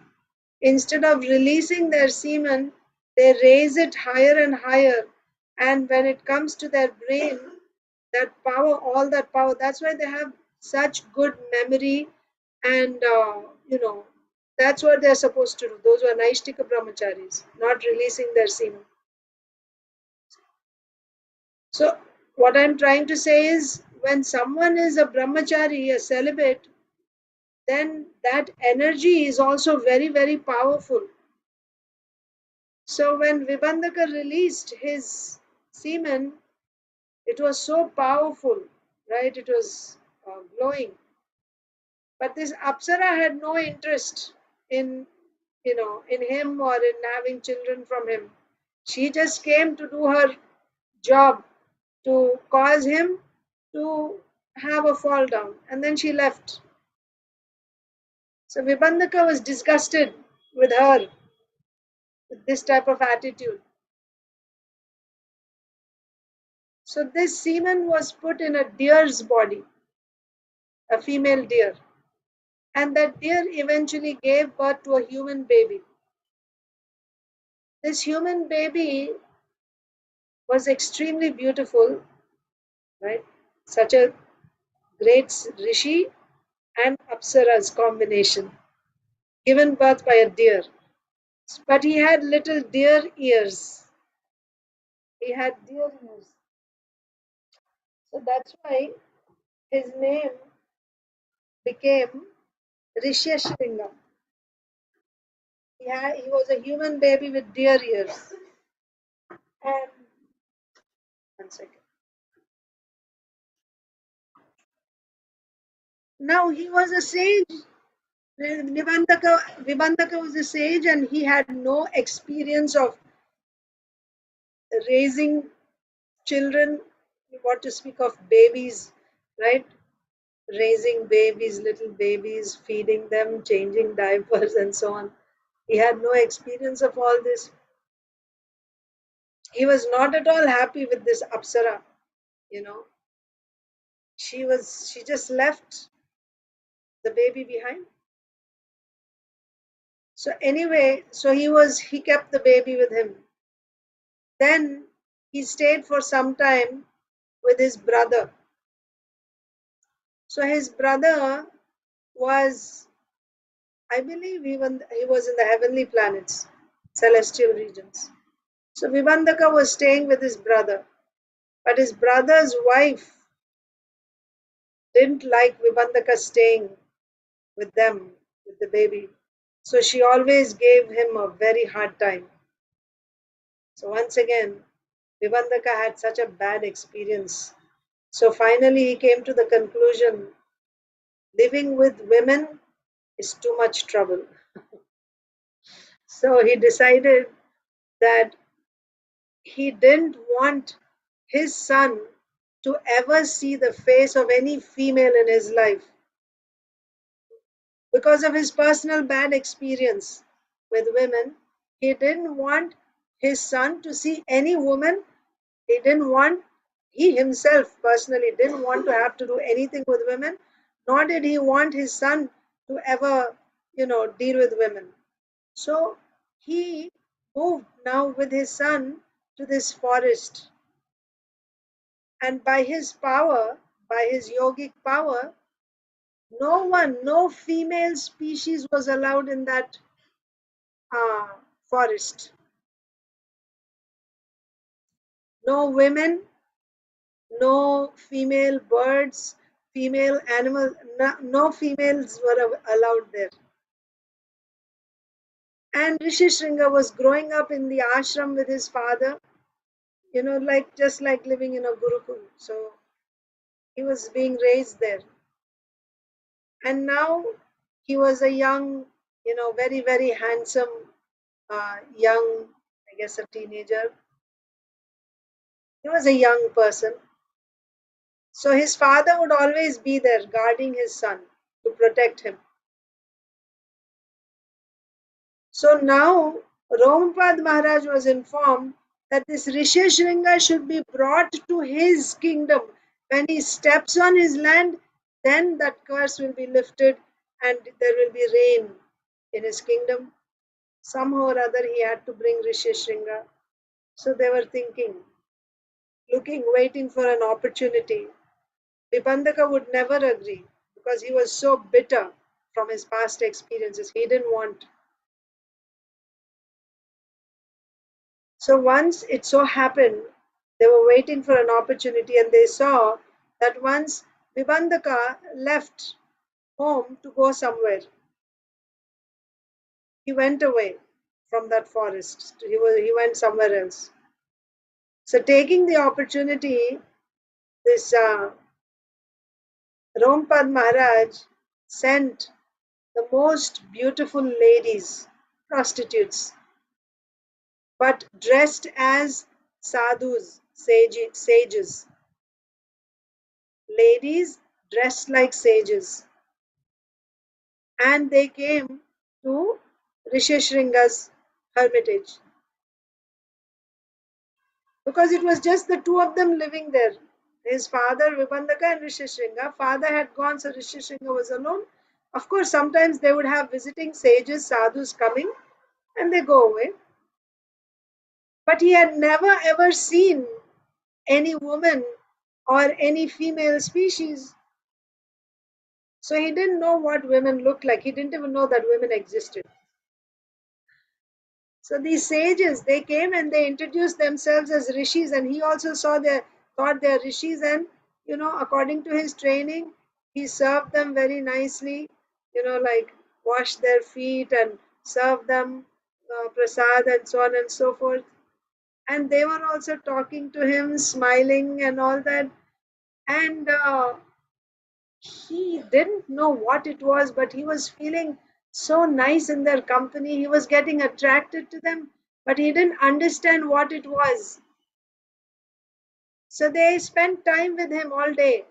instead of releasing their semen, they raise it higher and higher. And when it comes to their brain, that power, all that power, that's why they have such good memory. And, that's what they're supposed to do. Those who are Naishtika brahmacharis, not releasing their semen. So, what I'm trying to say is, when someone is a brahmachari, a celibate, then that energy is also very, very powerful. So when Vibandaka released his semen, it was so powerful, right? It was glowing. But this Apsara had no interest in, in him or in having children from him. She just came to do her job, to cause him to have a fall down, and then she left. So Vibandaka was disgusted with her, with this type of attitude. So this semen was put in a deer's body, a female deer, and that deer eventually gave birth to a human baby. This human baby was extremely beautiful, right? Such a great rishi and apsara's combination, given birth by a deer. But he had little deer ears. He had deer ears. So that's why his name became Rishyashringa. He was a human baby with deer ears. And one second. Now he was a sage. Vibandaka was a sage, and he had no experience of raising children, what to speak of babies, right? Raising babies, little babies, feeding them, changing diapers, and so on. He had no experience of all this. He was not at all happy with this Apsara, you know. She just left the baby behind. So anyway, he kept the baby with him. Then he stayed for some time with his brother. So his brother was, I believe, even he was in the heavenly planets, celestial regions. So Vibandaka was staying with his brother, but his brother's wife didn't like Vibandaka staying with them, with the baby. So she always gave him a very hard time. So once again, Vibandaka had such a bad experience. So finally he came to the conclusion, living with women is too much trouble. So he decided that he didn't want his son to ever see the face of any female in his life because of his personal bad experience with women. He didn't want his son to see any woman. He himself personally didn't want to have to do anything with women, nor did he want his son to ever, deal with women. So he moved now with his son to this forest. And by his power, by his yogic power, no female species was allowed in that forest. No women, no female birds, female animals, no females were allowed there. And Rishi Shringa was growing up in the ashram with his father, just like living in a gurukul. So he was being raised there. And now he was a young, very, very handsome, young, I guess a teenager. He was a young person. So his father would always be there guarding his son to protect him. So now Rompad Maharaj was informed that this Risheshringa should be brought to his kingdom. When he steps on his land, then that curse will be lifted and there will be rain in his kingdom. Somehow or other he had to bring Risheshringa. So they were thinking, waiting for an opportunity. Vibandaka would never agree because he was so bitter from his past experiences. He didn't want. So once it so happened, they were waiting for an opportunity and they saw that once Vibandaka left home to go somewhere, he went away from that forest. He went somewhere else. So taking the opportunity, this Rompad Maharaj sent the most beautiful ladies, prostitutes, but dressed as sadhus, sages, ladies dressed like sages. And they came to Rishishringa's hermitage because it was just the two of them living there. His father, Vibandaka, and Rishishringa. Father had gone, so Rishishringa was alone. Of course, sometimes they would have visiting sages, sadhus coming, and they go away. But he had never ever seen any woman or any female species. So he didn't know what women looked like. He didn't even know that women existed. So these sages, they came and they introduced themselves as rishis, and he also thought they're rishis, and according to his training, he served them very nicely, like washed their feet and served them prasad and so on and so forth. And they were also talking to him, smiling and all that. And he didn't know what it was, but he was feeling so nice in their company. He was getting attracted to them, but he didn't understand what it was. So they spent time with him all day.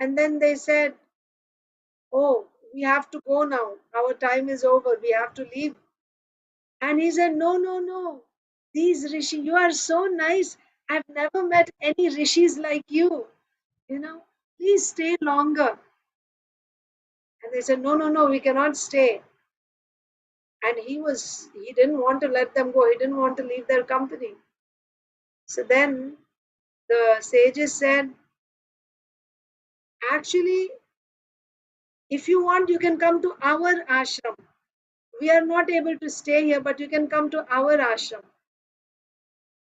And then they said, "Oh, we have to go now. Our time is over. We have to leave." And he said, "No, no, no. These rishi, you are so nice. I've never met any rishis like you. Please stay longer." And they said, "No, no, no, we cannot stay." And he didn't want to let them go. He didn't want to leave their company. So then the sages said, "Actually, if you want, you can come to our ashram. We are not able to stay here, but you can come to our ashram."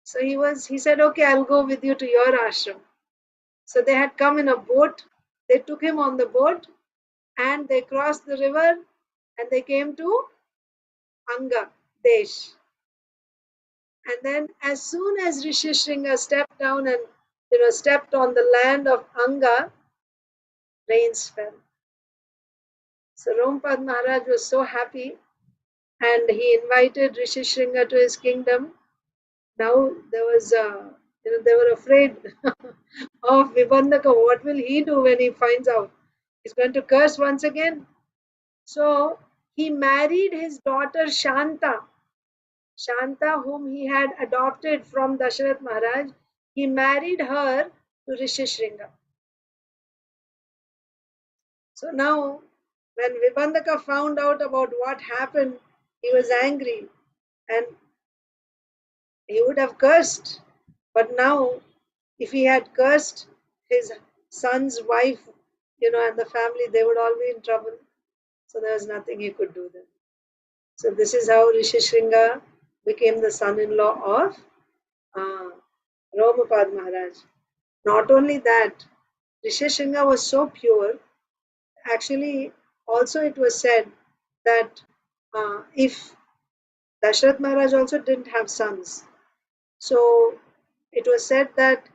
So he said, "Okay, I'll go with you to your ashram." So they had come in a boat. They took him on the boat and they crossed the river and they came to Anga Desh. And then as soon as Rishishringa stepped down and stepped on the land of Anga, rains fell. So Rompad Maharaj was so happy and he invited Rishishringa to his kingdom. Now there was they were afraid of Vibandaka. What will he do when he finds out? He's going to curse once again. So he married his daughter Shanta. Shanta, whom he had adopted from Dasharath Maharaj, he married her to Rishishringa. So now, when Vibandaka found out about what happened, he was angry and he would have cursed. But now, if he had cursed his son's wife, and the family, they would all be in trouble. So there was nothing he could do then. So this is how Rishishringa became the son-in-law of Romapad Maharaj. Not only that, Rishishringa was so pure. Actually, also it was said that if Dasharath Maharaj also didn't have sons, so it was said that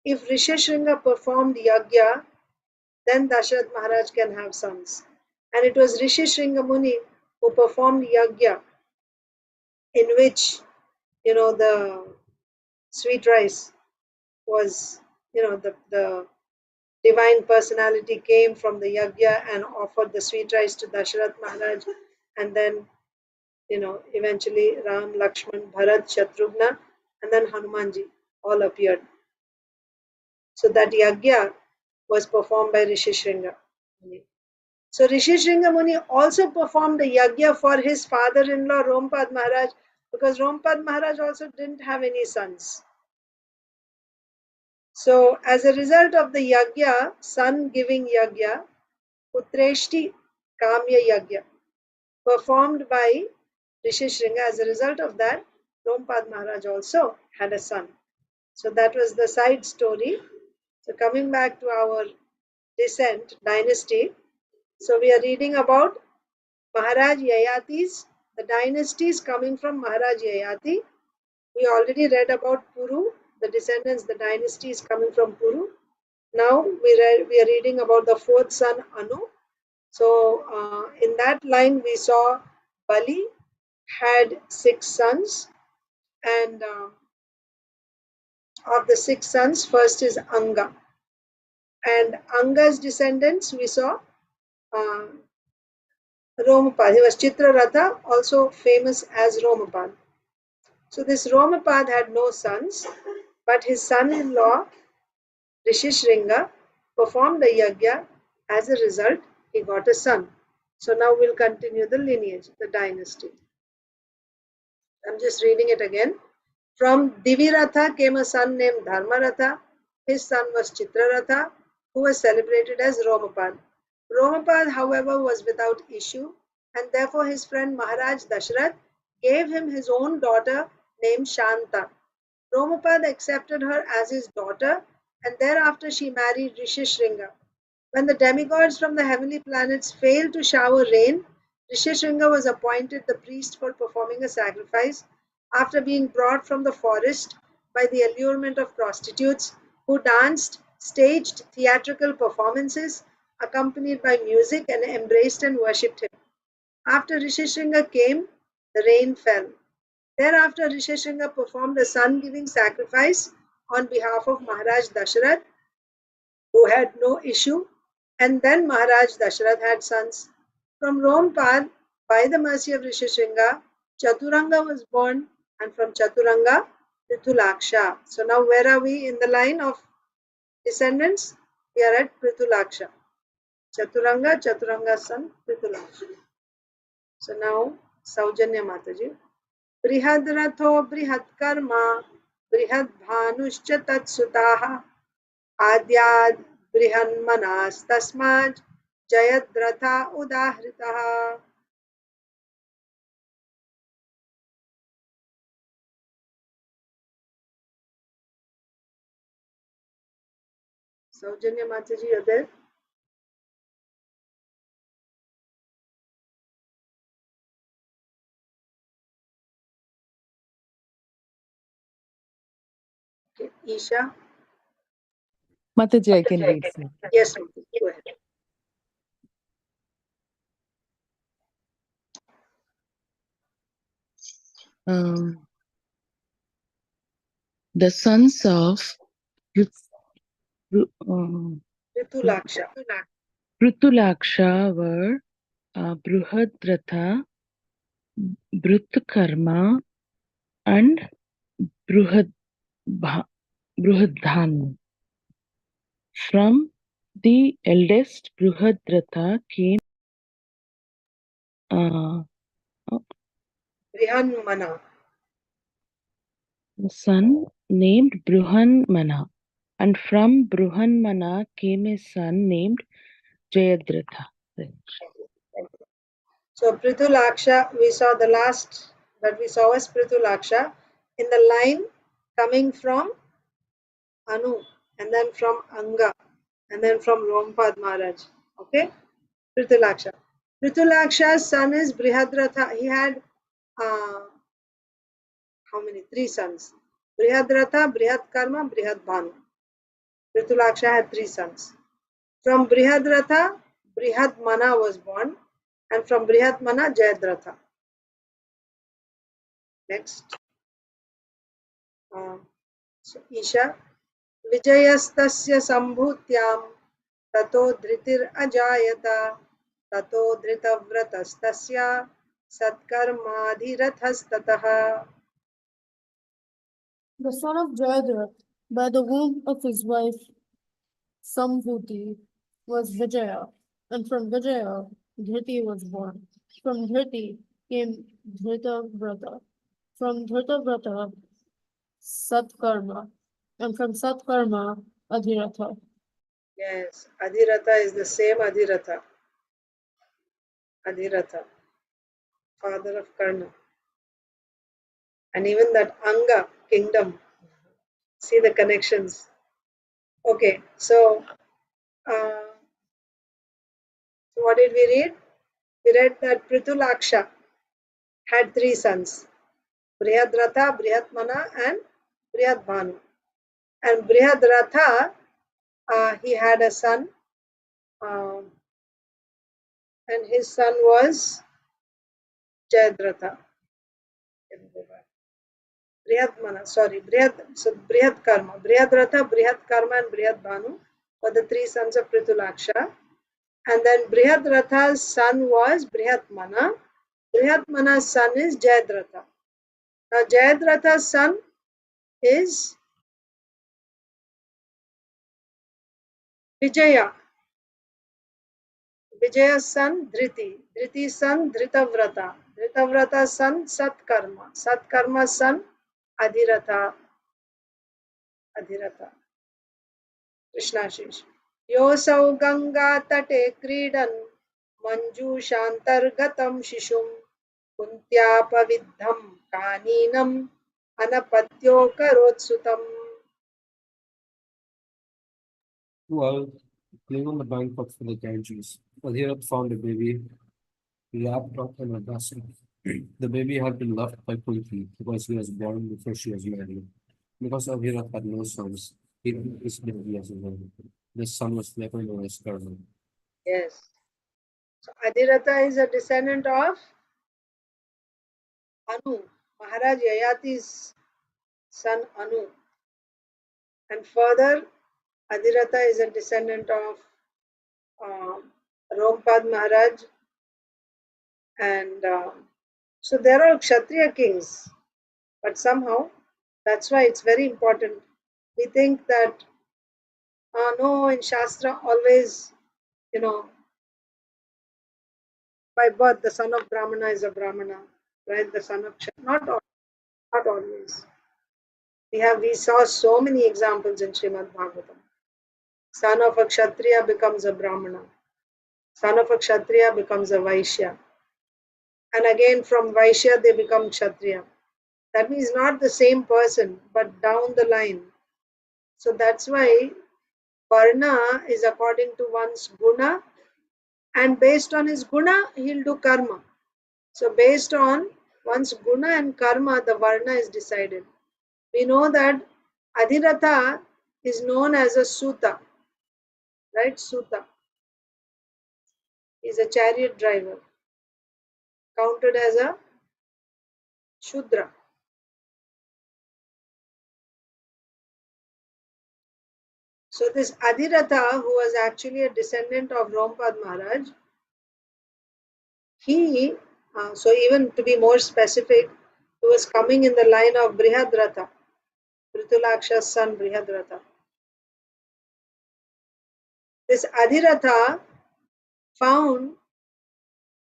if Rishishringa performed yagya, then Dasharath Maharaj can have sons. And it was Rishishringa Muni who performed yagya, in which the sweet rice was, the divine personality came from the yagya and offered the sweet rice to Dasharath Maharaj, and then eventually Ram, Lakshman, Bharat, Shatrughna, and then Hanumanji all appeared. So that yagya was performed by Rishishringa Muni. So Rishishringa Muni also performed the yagya for his father-in-law Rompad Maharaj, because Rompad Maharaj also didn't have any sons. So as a result of the yagya, son-giving yagya, Putreshti Kamya Yagya, performed by Rishishringa, as a result of that, Rompad Maharaj also had a son. So that was the side story. So coming back to our descent, dynasty, so we are reading about Maharaj Yayati's, the dynasties coming from Maharaj Yayati. We already read about Puru, the descendants, the dynasties coming from Puru. Now we are reading about the fourth son Anu. So in that line we saw Bali had 6 sons, and of the 6 sons, first is Anga. And Anga's descendants we saw uh, Romapad. He was Chitraratha, also famous as Romapad. So this Romapad had no sons, but his son-in-law Rishishringa performed a yagya. As a result, he got a son. So now we'll continue the lineage, the dynasty. I'm just reading it again. From Diviratha came a son named Dharmaratha. His son was Chitraratha, who was celebrated as Romapad. Romapad, however, was without issue, and therefore his friend Maharaj Dashrath gave him his own daughter named Shanta. Romapad accepted her as his daughter, and thereafter she married Rishishringa. When the demigods from the heavenly planets failed to shower rain, Rishishringa was appointed the priest for performing a sacrifice after being brought from the forest by the allurement of prostitutes who danced, staged theatrical performances accompanied by music, and embraced and worshipped him. After Rishishringa came, the rain fell. Thereafter, Rishishringa performed a sun-giving sacrifice on behalf of Maharaj Dashrath, who had no issue, and then Maharaj Dashrath had sons. From Rompad, by the mercy of Rishishringa, Chaturanga was born, and from Chaturanga, Prithulaksha. So now where are we in the line of descendants? We are at Prithulaksha. Chaturanga's son, Prithulaksha. So now, Saujanya Mataji. Brihadratho Brihatkarma Brihadbhanuscha Tatsutaha Adyad Brihanmanas Tasmaj Jayadratha Udahritaha. Saujanya Mataji, you're there? Okay, Isha. Mataji, I can read. Sir. Yes, Mataji, go ahead. The sons of Prithulaksha. Prithulaksha were Bruhadratha, Brutkarma, and Bruhadhan. From the eldest Bruhadratha came Brihanmana. a son named Bruhanmana, and from Bruhanmana came a son named Jayadratha. So Prithulaksha, we saw the last that we saw was Prithulaksha in the line coming from Anu, and then from Anga, and then from Rompad Maharaj. Okay, Prithulaksha. Prithulaksha's son is Brihadratha. He had how many? 3 sons. Brihadratha, Brihadkarma, Brihadbhanu. Prithulaksha had 3 sons. From Brihadratha, Brihadmana was born, and from Brihadmana, Jayadratha. Next. So Isha. Vijayastasya sambhutyam tato dhritir ajayata tato dhritavratastasya satkarmadhirathastataha. The son of Jayadratha, by the womb of his wife Sambhuti, was Vijaya, and from Vijaya Dhriti was born. From Dhriti came Dhritavrata. From Dhritavrata Satkarma, and from Satkarma Adhiratha. Yes, Adhiratha is the same Adhiratha. Adhiratha, father of Karna. And even that Anga kingdom. See the connections. Okay, so what did we read? We read that Prithulaksha had 3 sons, Brihadratha, Brihatmana, and Brihadbhanu. And Brihadratha, he had a son and his son was Jayadratha. Brihat Karma. Brihadratha, Brihat Karma, and Brihat Bhanu were the three sons of Pritulaksha. And then Brihadratha's son was Brihatmana. Brihatmana's son is Jayadratha. Now Jayadratha's son is Vijaya. Vijaya's son Dhriti. Dhriti's son Dhritavrata. Dritavrata's son Satkarma. Satkarma's son Adhiratha. Adhiratha. Krishnashish. Yosau Ganga Tate Kridan Manjushantargatam Shishum Kuntyapavitham Kaninam Anapatyo Karotsutam. While playing on the bank of the Ganges, Adhirath found a baby wrapped up in a Dasi. The baby had been left by Kunti because he was born before she was married. Because Adhirath had no sons, he took this baby as a son. This son was later known as Karna. Yes. So Adhiratha is a descendant of Anu, Maharaj Yayati's son Anu. And further, Adhiratha is a descendant of Rompad Maharaj. And so they're all Kshatriya kings. But somehow, that's why it's very important. We think that, no, in Shastra, always, by birth, the son of Brahmana is a Brahmana, right? The son of Kshatriya. Not always. We saw so many examples in Srimad Bhagavatam. Son of a Kshatriya becomes a Brahmana. Son of a Kshatriya becomes a Vaishya. And again from Vaishya they become Kshatriya. That means not the same person, but down the line. So that's why Varna is according to one's guna, and based on his guna, he'll do karma. So based on one's guna and karma, the Varna is decided. We know that Adhiratha is known as a Suta, right? Suta. He's a chariot driver, counted as a Shudra. So this Adhiratha, who was actually a descendant of Rompad Maharaj, so even to be more specific, he was coming in the line of Brihadratha, Pritulaksha's son Brihadratha. This Adhiratha found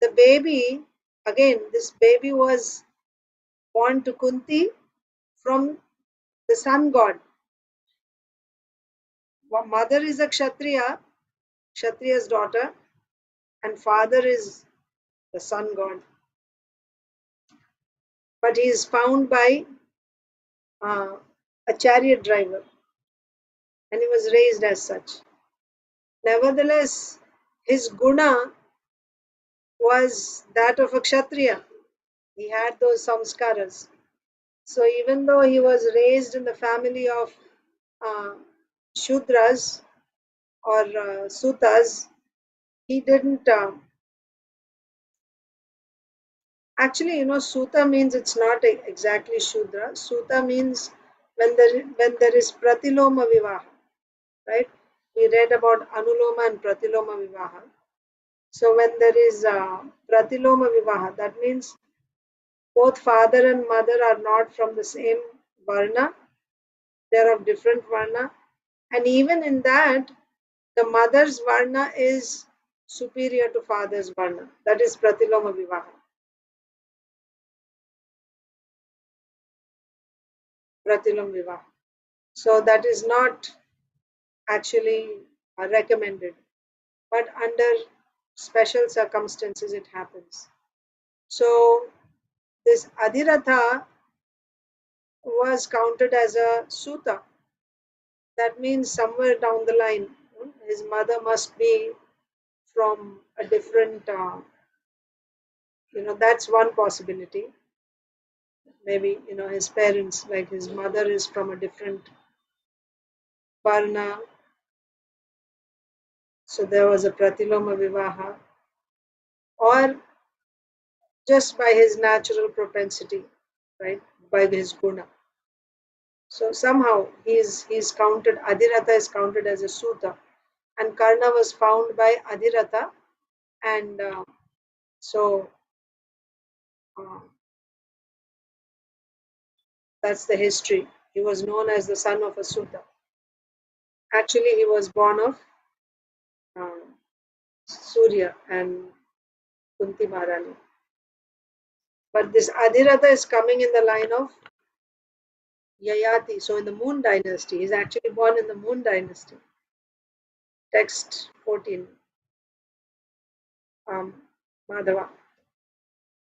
the baby, again, this baby was born to Kunti from the sun god. Mother is a Kshatriya, Kshatriya's daughter, and father is the sun god. But he is found by a chariot driver, and he was raised as such. Nevertheless, his guna was that of a Kshatriya. He had those samskaras. So even though he was raised in the family of Shudras or Sutas, he didn't. Actually, Suta means it's not exactly Shudra. Suta means when there is Pratiloma Vivaha, right? We read about Anuloma and Pratiloma Vivaha. So when there is Pratiloma Vivaha, that means both father and mother are not from the same Varna. They are of different Varna. And even in that, the mother's Varna is superior to father's Varna. That is Pratiloma Vivaha. Pratiloma Vivaha. So that is not actually recommended. But under special circumstances, it happens. So this Adhiratha was counted as a Suta. That means somewhere down the line, his mother must be from a different, that's one possibility. Maybe, his parents, like his mother is from a different Varna. So there was a Pratiloma Vivaha. or just by his natural propensity, right? By his guna. So somehow he's counted, Adhiratha is counted as a Suta, and Karna was found by Adhiratha, and so that's the history. He was known as the son of a Suta. Actually, he was born of Surya and Kunti Maharani. But this Adhiratha is coming in the line of Yayati. So in the Moon dynasty, he's actually born in the Moon dynasty. Text 14. Madhava.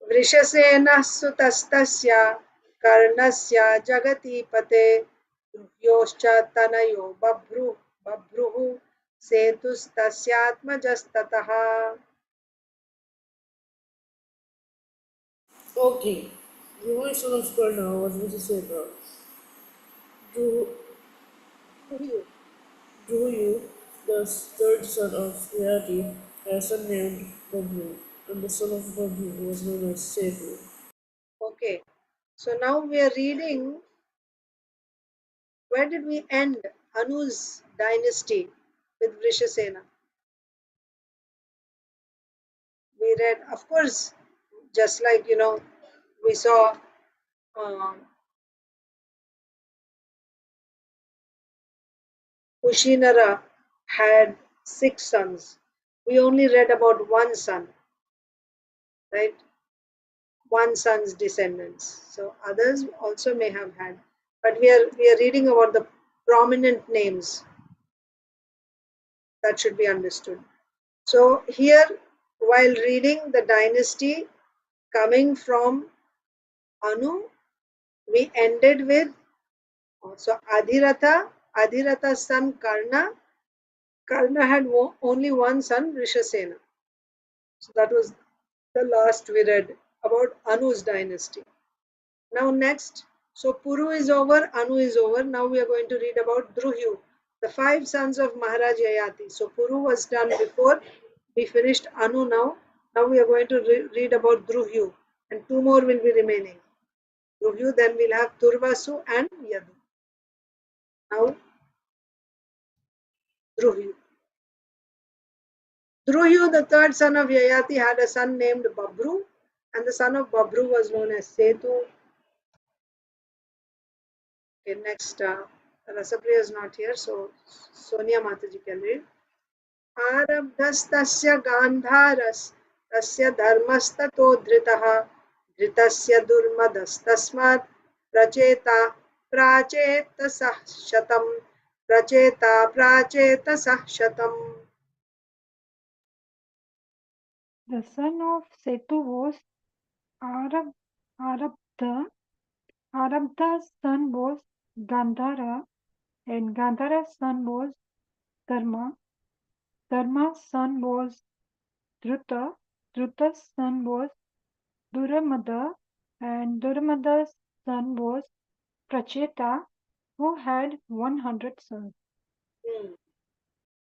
वृषसेनः सुतस्तस्य कर्णस्य जगतीपते योश्च तनयो बभ्रुः सेतुस्तस्यात्मजस्ततः. Okay. The son of Karna was Visasena. Druhu, the third son of Yati, had a son named Babhu, and the son of Babhu was known as Setu. Okay, so now we are reading. Where did we end Anu's dynasty with Vrishasena? We read, of course, just like we saw Kushinara had 6 sons. We only read about one son, right? One son's descendants. So others also may have had, but we are reading about the prominent names that should be understood. So here, while reading the dynasty coming from Anu, we ended with Adhiratha's son Karna. Karna had only one son, Rishasena. So that was the last we read about Anu's dynasty. Now next, so Puru is over, Anu is over. Now we are going to read about Druhyu, the 5 sons of Maharaj Yayati. So Puru was done before we finished Anu now. Now we are going to read about Druhyu, and 2 more will be remaining. Druhyu, then we'll have Durvasu and Yadu. Now Druhyu. Druhyu, the 3rd son of Yayati, had a son named Babru, and the son of Babru was known as Setu. Okay, next, Rasapriya is not here, so Sonia Mataji can read. आरब्धस्तस्य गान्धारस्तस्य धर्मस्ततो धृतः धृतस्य दुर्मदस्तस्मात् प्राचेतसः शतम्. The son of Setu was Arabdha. Arabdha's son was Gandhara, and Gandhara's son was Dharma. Dharma's son was Dhruta. Dhruta's son was Duramada, and Duramada's son was Pracheta, who had 100 sons.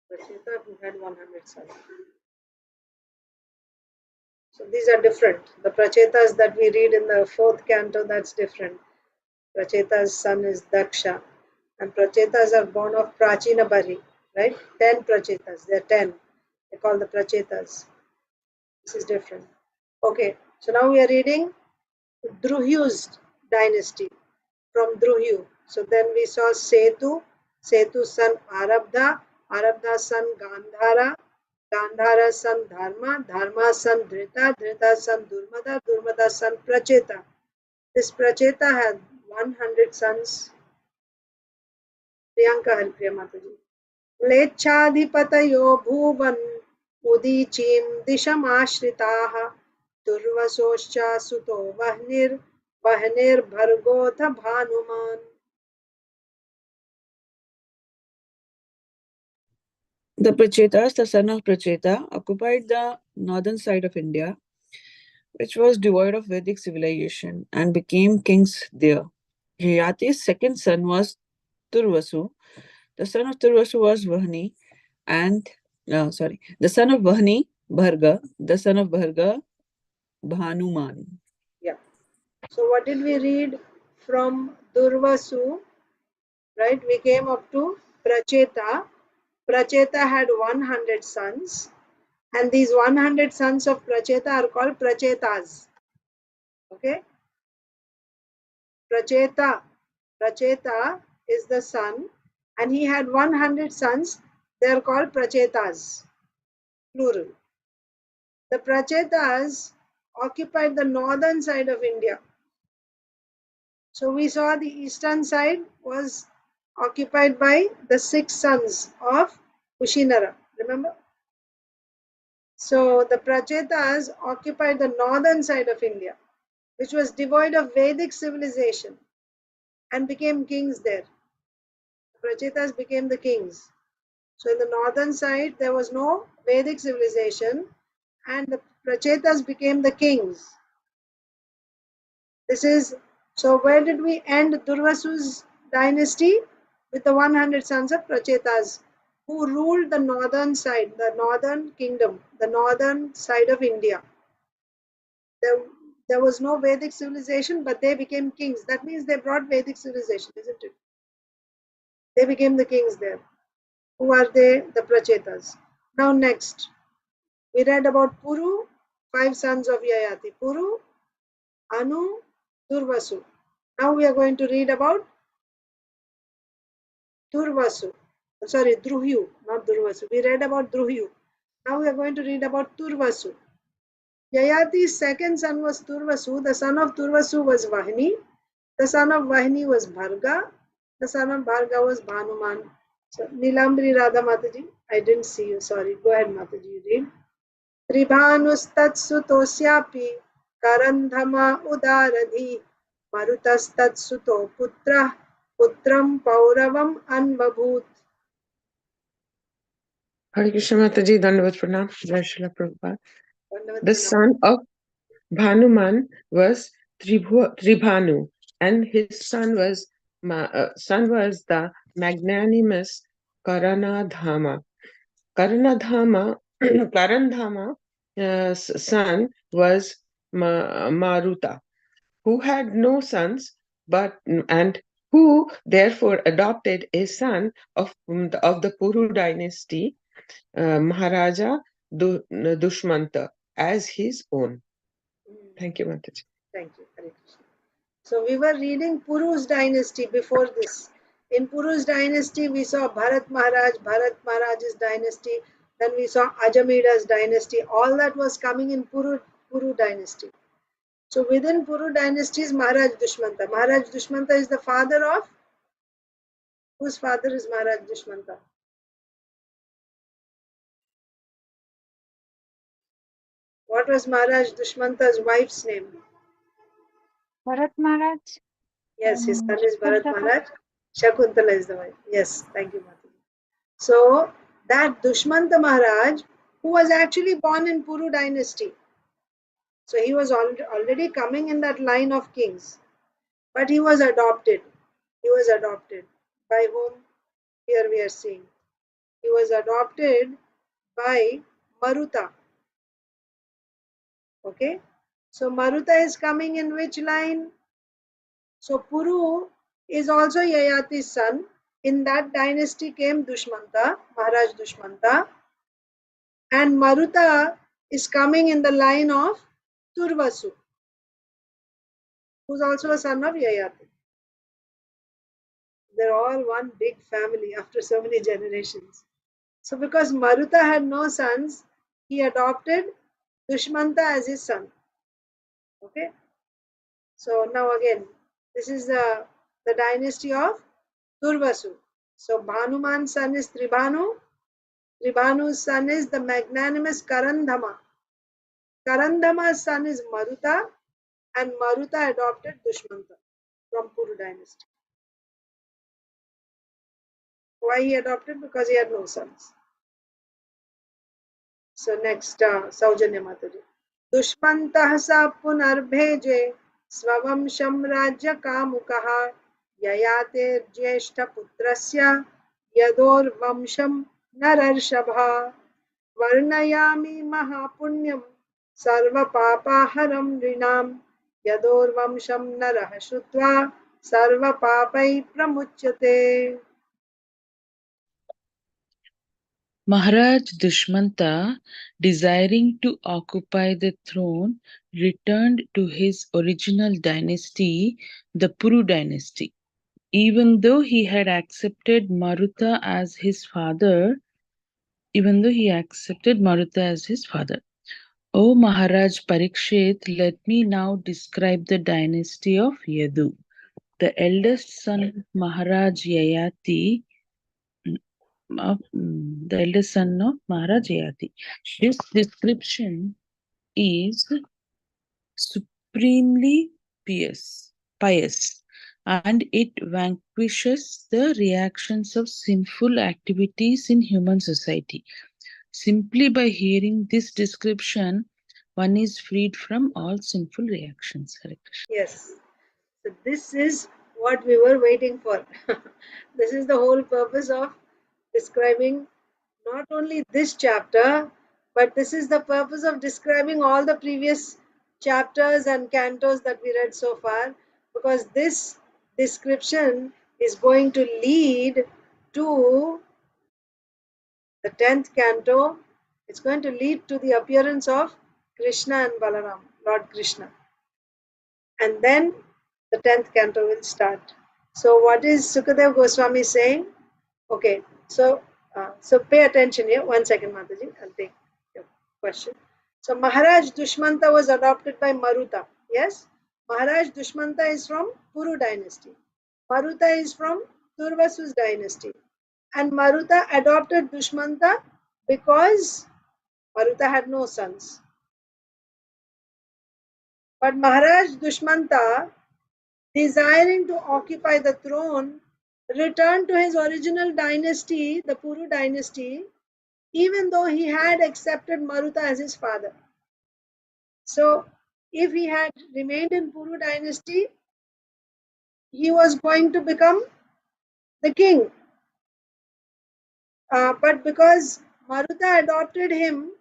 Pracheta, who had 100 sons. So these are different. The Prachetas that we read in the 4th canto, that's different. Pracheta's son is Daksha. And Prachetas are born of Prachina Bari, right? 10 Prachetas. There are 10. They call the Prachetas. This is different. Okay, so now we are reading Druhyu's dynasty from Druhyu. So then we saw Setu, Setu's son Arabdha, Arabdha's son Gandhara, Gandhara's son Dharma, Dharma's son Dhrita, Dhrita's son Durmada, Durmada's son Pracheta. This Pracheta had 100 sons. Priyanka Haripriya Mataji. म्लेच्छाधिपतयो Bhuvan उदीचीं दिशमाश्रिताः दुर्वसोश्च सुतो वह्निर्भर्गोऽथ भानुमान्. The Prachetas, the son of Pracheta, occupied the northern side of India, which was devoid of Vedic civilization, and became kings there. Yayati's 2nd son was Turvasu. The son of Turvasu was Vahni, the son of Vahni Bharga, the son of Bharga, Bhanuman. Yeah. So what did we read from Durvasu? Right? We came up to Pracheta. Pracheta had 100 sons, and these 100 sons of Pracheta are called Prachetas. Okay? Pracheta is the son, and he had 100 sons. They are called Prachetas, plural. The Prachetas occupied the northern side of India. So we saw the eastern side was occupied by the 6 sons of Kushinara. Remember? So the Prachetas occupied the northern side of India, which was devoid of Vedic civilization, and became kings there. The Prachetas became the kings. So in the northern side, there was no Vedic civilization, and the Prachetas became the kings. This is, so where did we end Durvasu's dynasty? With the 100 sons of Prachetas, who ruled the northern side, the northern kingdom, the northern side of India. There was no Vedic civilization, but they became kings. That means they brought Vedic civilization, isn't it? They became the kings there. Who are they? The Prachetas. Now next, we read about Puru, 5 sons of Yayati. Puru, Anu, Durvasu. Now we are going to read about Durvasu. Sorry, Druhyu, not Durvasu. We read about Druhyu. Now we are going to read about Turvasu. Yayati's second son was Turvasu. The son of Turvasu was Vahini. The son of Vahini was Bharga. The son of Bharga was Bhanuman. So, Nilambri Radha Mataji, I didn't see you. Sorry. Go ahead, Mataji. You read. Tribhanusttatsutośyapi Karandhama Udaradhi Marutastatsuto Putra Putram Pauravam Anvabhut. Hare Krishna Mataji, Dandavat Pranam, Jai Srila Prabhupada. The son of Bhanuman was Tribhanu, and his son was the magnanimous Karanadhama. Karandhama's son was Maruta, who had no sons, and who therefore adopted a son of the Puru dynasty, Maharaja Dushmanta, as his own. Thank you, Mataji. Thank you. Hare Krishna. So we were reading Puru's dynasty before this. In Puru's dynasty, we saw Bharat Maharaj's dynasty. Then we saw Ajamida's dynasty. All that was coming in Puru dynasty. So within Puru dynasty is Maharaj Dushmanta. Maharaj Dushmanta is the father of, whose father is Maharaj Dushmanta? What was Maharaj Dushmanta's wife's name? Bharat Maharaj. Yes, his son is Bharat Maharaj. Shakuntala is the wife. Yes, thank you, Mataji. So that Dushmanta Maharaj, who was actually born in Puru dynasty. So he was already coming in that line of kings. But he was adopted. He was adopted. By whom? Here we are seeing. He was adopted by Maruta. Okay. So Maruta is coming in which line? So Puru is also Yayati's son. In that dynasty came Dushmanta, Maharaj Dushmanta. And Maruta is coming in the line of Turvasu, who's also a son of Yayati. They're all one big family after so many generations. So because Maruta had no sons, he adopted Dushmanta as his son. Okay. So now again, this is the dynasty of Turvasu. So Bhanuman's son is Tribhanu. Tribhanu's son is the magnanimous Karandhama. Karandhama's son is Maruta, and Maruta adopted Dushmanta from Puru dynasty. Why he adopted? Because he had no sons. So next, Saujanya Mataji. Dushmantah sa punarbheje swavamsham rajya kamukaha yayate jyeshta putrasya yador vamsham nararshabha वर्णयामि महापुण्यं सर्वपापाहरं नृणां यदोर्वंशं नरः श्रुत्वा सर्वपापैः प्रमुच्यते. Maharaj Dushmanta, desiring to occupy the throne, returned to his original dynasty, the Puru dynasty. Even though he had accepted Maruta as his father, O Maharaj Parikshit, let me now describe the dynasty of Yadu. The eldest son of Maharaj Yayati, This description is supremely pious, and it vanquishes the reactions of sinful activities in human society. Simply by hearing this description, one is freed from all sinful reactions. Hare Krishna. Yes. So this is what we were waiting for. This is the whole purpose of describing not only this chapter, but this is the purpose of describing all the previous chapters and cantos that we read so far, because this description is going to lead to the 10th canto. It's going to lead to the appearance of Krishna and Balaram, Lord Krishna. And then the 10th canto will start. So what is Sukadev Goswami saying? Okay, so pay attention here. 1 second, Mataji, I'll take your question. So Maharaj Dushmanta was adopted by Maruta. Yes, Maharaj Dushmanta is from Puru dynasty. Maruta is from Durvasu's dynasty. And Maruta adopted Dushmanta because Maruta had no sons. But Maharaj Dushmanta, desiring to occupy the throne, returned to his original dynasty, the Puru dynasty, even though he had accepted Maruta as his father. So, if he had remained in Puru dynasty, he was going to become the king. But because Maruta adopted him,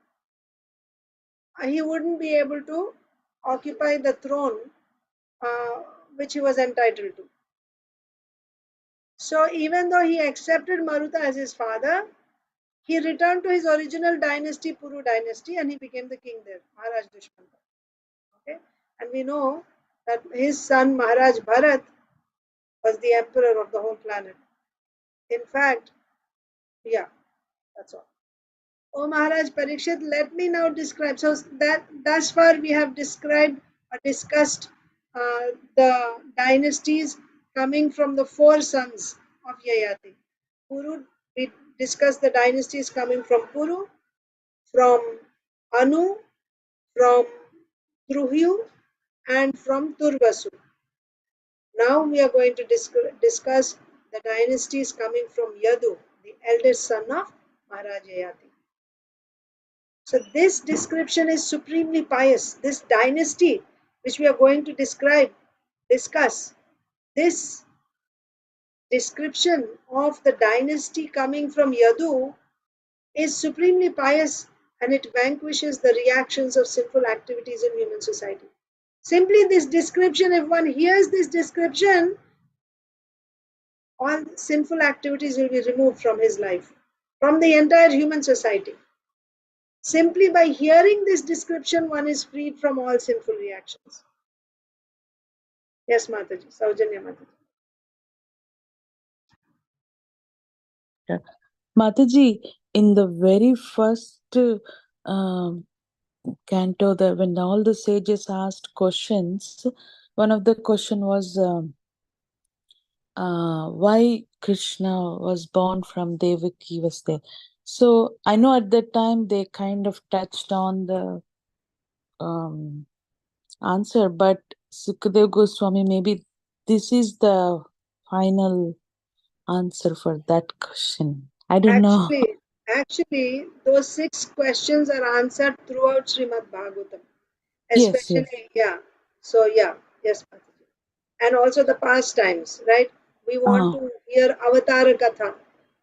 he wouldn't be able to occupy the throne which he was entitled to. So even though he accepted Maruta as his father, he returned to his original dynasty, Puru dynasty, and he became the king there, Maharaj Dushmanta. Okay, and we know that his son Maharaj Bharat was the emperor of the whole planet. In fact, yeah, that's all. Oh Maharaj Parikshit, let me now describe. So that thus far we have described or discussed the dynasties coming from the 4 sons of Yayati. Puru, we discussed the dynasties coming from Puru, from Anu, from Druhyu, and from Turvasu. Now we are going to discuss the dynasties coming from Yadu, the eldest son of Maharaj Yayati. So this description is supremely pious. This dynasty, which we are going to discuss, this description of the dynasty coming from Yadu is supremely pious, and it vanquishes the reactions of sinful activities in human society. Simply this description, if one hears this description, all sinful activities will be removed from his life, from the entire human society. Simply by hearing this description, one is freed from all sinful reactions. Yes, Mataji, Saujanya Mataji. Mataji, in the very first canto, when all the sages asked questions, one of the question was why Krishna was born from Devaki was there. So I know at that time they kind of touched on the answer, but Sukadev Goswami, maybe this is the final answer for that question. I don't know. Actually, those 6 questions are answered throughout Srimad Bhagavatam. Yes, Especially, yes. yeah. So, yeah, yes, Mataji. And also the pastimes, right? We want to hear Avatara Katha,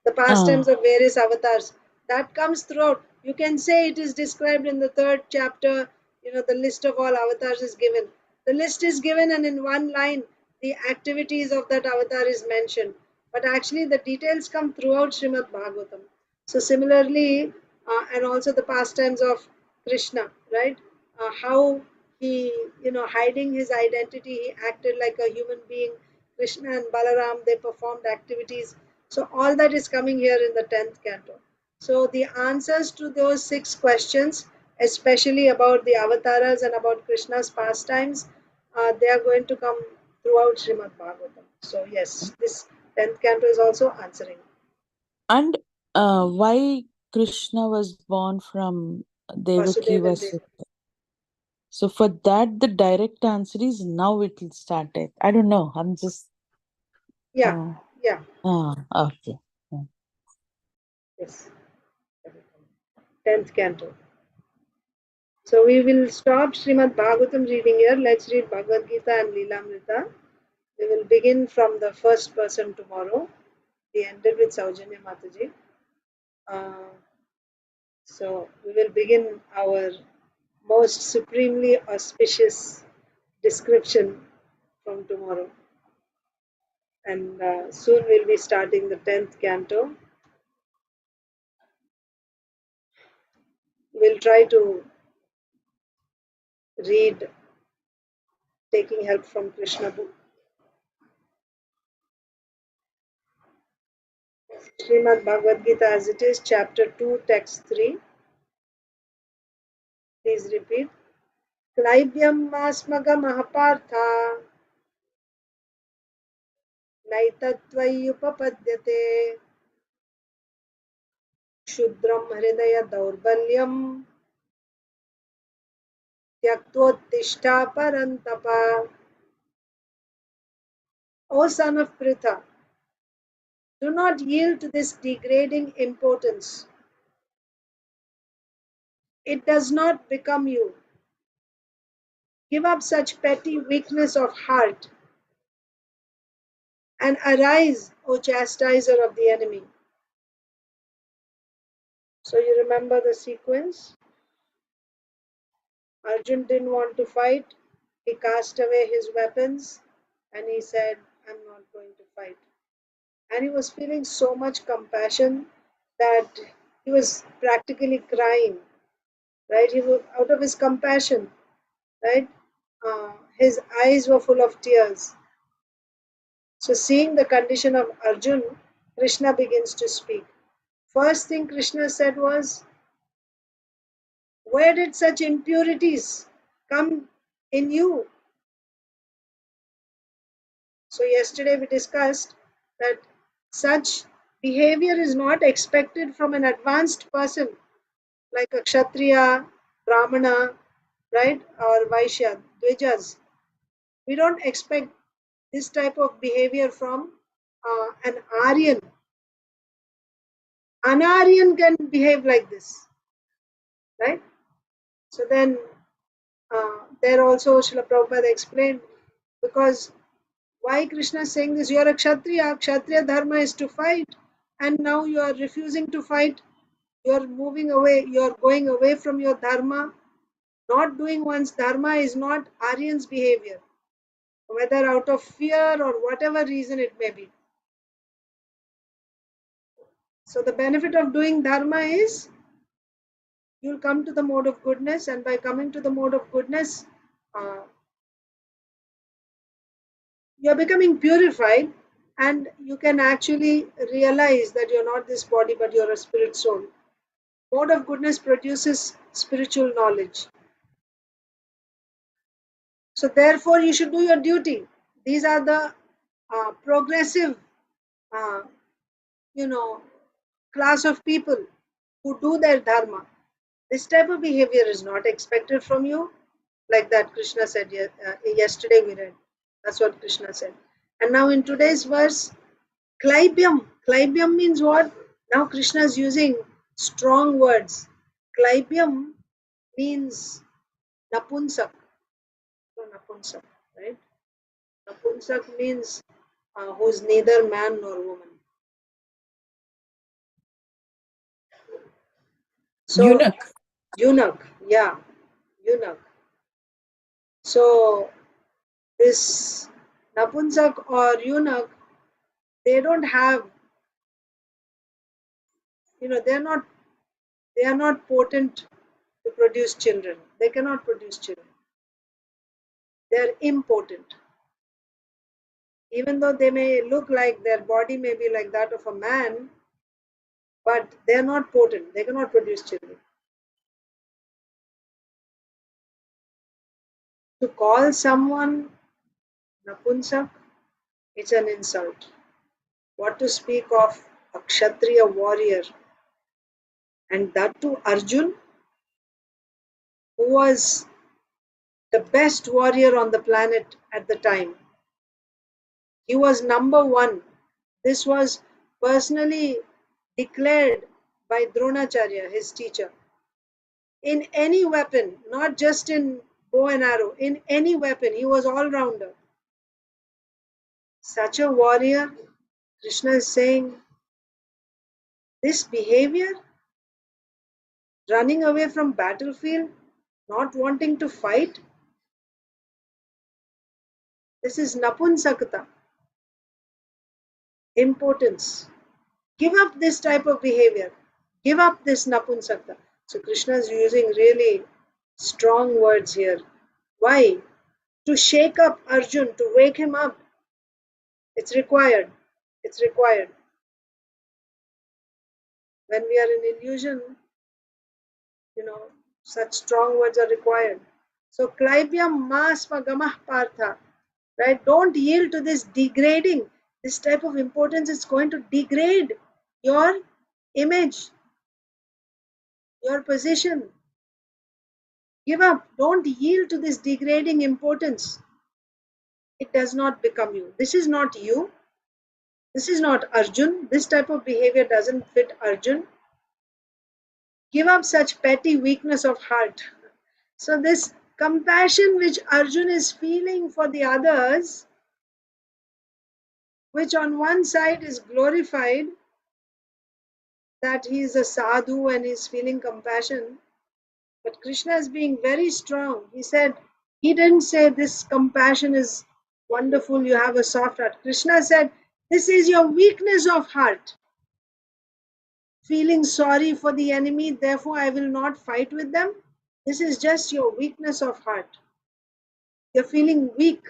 the pastimes of various avatars. That comes throughout. You can say it is described in the 3rd chapter, the list of all avatars is given. The list is given, and in one line, the activities of that avatar is mentioned. But actually, the details come throughout Srimad Bhagavatam. So similarly, and also the pastimes of Krishna, right? How he, hiding his identity, he acted like a human being. Krishna and Balaram, they performed activities. So all that is coming here in the 10th canto. So the answers to those 6 questions, especially about the avatars and about Krishna's pastimes, they are going to come throughout Srimad Bhagavatam. So yes, this 10th canto is also answering. And why Krishna was born from Devaki Vasudeva and Devi. Vasudha? So for that, the direct answer is now it will start it. I don't know. I'm just. Yeah, yeah, Okay. yes. 10th canto. So we will stop Srimad Bhagavatam reading here. Let's read Bhagavad Gita and Leelamrita. We will begin from the first person tomorrow. We ended with Saujanya Mataji. So we will begin our most supremely auspicious description from tomorrow. And soon we'll be starting the 10th canto. We'll try to read taking help from Krishna book. Srimad Bhagavad Gita as it is, chapter 2, text 3. Please repeat. Klaibyam asmagamah नैतत्त्वय्युपपद्यते क्षुद्रं हृदय दौर्बल्यं त्यक्तोत्तिष्ठा परन्तप. O son of Pritha, do not yield to this degrading importance. It does not become you. Give up such petty weakness of heart and arise, O chastiser of the enemy. So you remember the sequence? Arjun didn't want to fight. He cast away his weapons and he said, I'm not going to fight. And he was feeling so much compassion that he was practically crying, right? He was out of his compassion, right? His eyes were full of tears. So, seeing the condition of Arjun, Krishna begins to speak. First thing Krishna said was, where did such impurities come in you? So yesterday we discussed that such behavior is not expected from an advanced person like a Kshatriya, Brahmana, right, or Vaishya, Dvijas. We don't expect this type of behavior from an Aryan. An Aryan can behave like this, right? So then there also Srila Prabhupada explained, because why Krishna is saying this? You are a Kshatriya. Kshatriya dharma is to fight, and now you are refusing to fight. You are moving away. You are going away from your dharma. Not doing one's dharma is not Aryan's behavior, whether out of fear or whatever reason it may be. So the benefit of doing dharma is you'll come to the mode of goodness, and by coming to the mode of goodness, you're becoming purified, and you can actually realize that you're not this body but you're a spirit soul. Mode of goodness produces spiritual knowledge. So therefore you should do your duty. These are the progressive class of people who do their dharma. This type of behavior is not expected from you, like that Krishna said yesterday we read. That's what Krishna said. And now in today's verse, Klaibyam. Klaibyam means what? Now Krishna is using strong words. Klaibyam means napunsak. So napunsak, right? Napunsak means who's neither man nor woman. So eunuch, yeah, eunuch. So this Napunsak or eunuch, they don't have, they are not potent to produce children. They cannot produce children. They are impotent. Even though they may look like, their body may be like that of a man, but they are not potent. They cannot produce children. To call someone Napunsak, it's an insult. What to speak of a Kshatriya warrior, and that to Arjun, who was the best warrior on the planet at the time. He was number one. This was personally declared by Dronacharya, his teacher. In any weapon, not just in bow and arrow, in any weapon, he was all-rounder. Such a warrior, Krishna is saying, this behavior, running away from battlefield, not wanting to fight, this is Napunsakata, impotence. Give up this type of behavior. Give up this Napunsakata. So Krishna is using really strong words here. Why? To shake up Arjun, to wake him up. It's required. It's required. When we are in illusion, such strong words are required. So Klaibhyam Masma Gamah Partha, right? Don't yield to this degrading. This type of importance is going to degrade your image, your position. Give up. Don't yield to this degrading importance. It does not become you. This is not you. This is not Arjun. This type of behavior doesn't fit Arjun. Give up such petty weakness of heart. So this compassion which Arjun is feeling for the others, which on one side is glorified, that he is a sadhu and is feeling compassion, but Krishna is being very strong. He didn't say this compassion is wonderful, you have a soft heart. Krishna said, this is your weakness of heart. Feeling sorry for the enemy, therefore I will not fight with them. This is just your weakness of heart. You're feeling weak.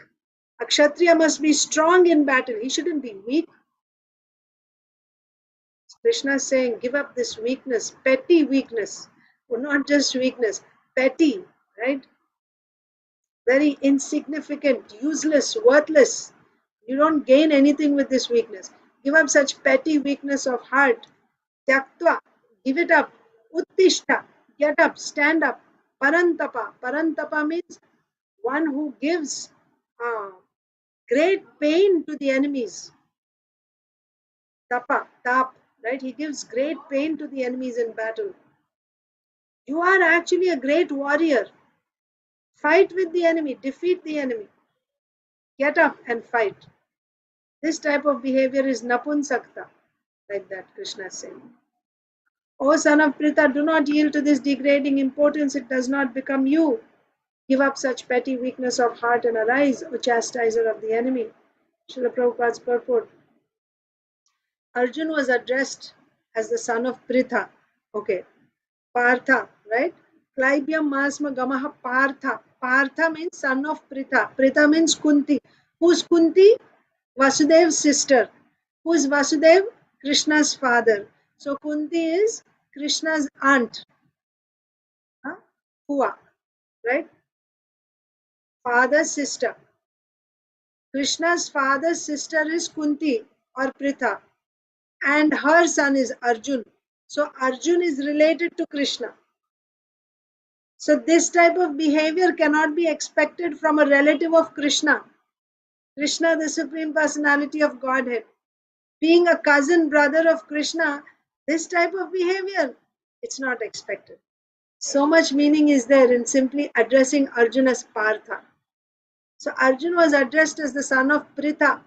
A Kshatriya must be strong in battle. He shouldn't be weak. Krishna is saying, give up this weakness, petty weakness. Or not just weakness, petty, right? Very insignificant, useless, worthless. You don't gain anything with this weakness. Give up such petty weakness of heart. Tyaktva, give it up. Uttishta, get up, stand up. Parantapa, parantapa means one who gives great pain to the enemies. Tapa, tap, right? He gives great pain to the enemies in battle. You are actually a great warrior. Fight with the enemy, defeat the enemy. Get up and fight. This type of behavior is Napunsakta, like that Krishna is saying. O son of Pritha, do not yield to this degrading importance, it does not become you. Give up such petty weakness of heart and arise, O chastiser of the enemy. Srila Prabhupada's purport. Arjun was addressed as the son of Pritha. Okay. Partha, right? Klaibhyam Masma Gamaha Partha. Partha means son of Pritha. Pritha means Kunti. Who's Kunti? Vasudev's sister. Who is Vasudev? Krishna's father. So Kunti is Krishna's aunt. Hua, right? Father's sister. Krishna's father's sister is Kunti or Pritha. And her son is Arjun. So Arjun is related to Krishna. So this type of behavior cannot be expected from a relative of Krishna. Krishna, the Supreme Personality of Godhead. Being a cousin brother of Krishna, this type of behavior, it's not expected. So much meaning is there in simply addressing Arjuna as Partha. So Arjun was addressed as the son of Pritha,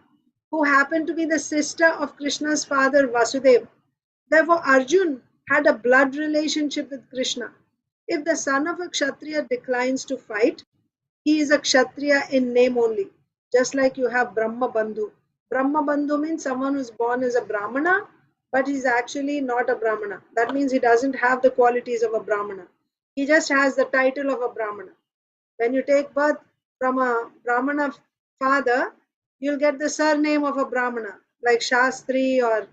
who happened to be the sister of Krishna's father Vasudeva. Therefore Arjun had a blood relationship with Krishna. If the son of a Kshatriya declines to fight, he is a Kshatriya in name only. Just like you have Brahma Bandhu. Brahma Bandhu means someone who's born as a Brahmana, but he's actually not a Brahmana. That means he doesn't have the qualities of a Brahmana. He just has the title of a Brahmana. When you take birth from a Brahmana father, you'll get the surname of a Brahmana, like Shastri or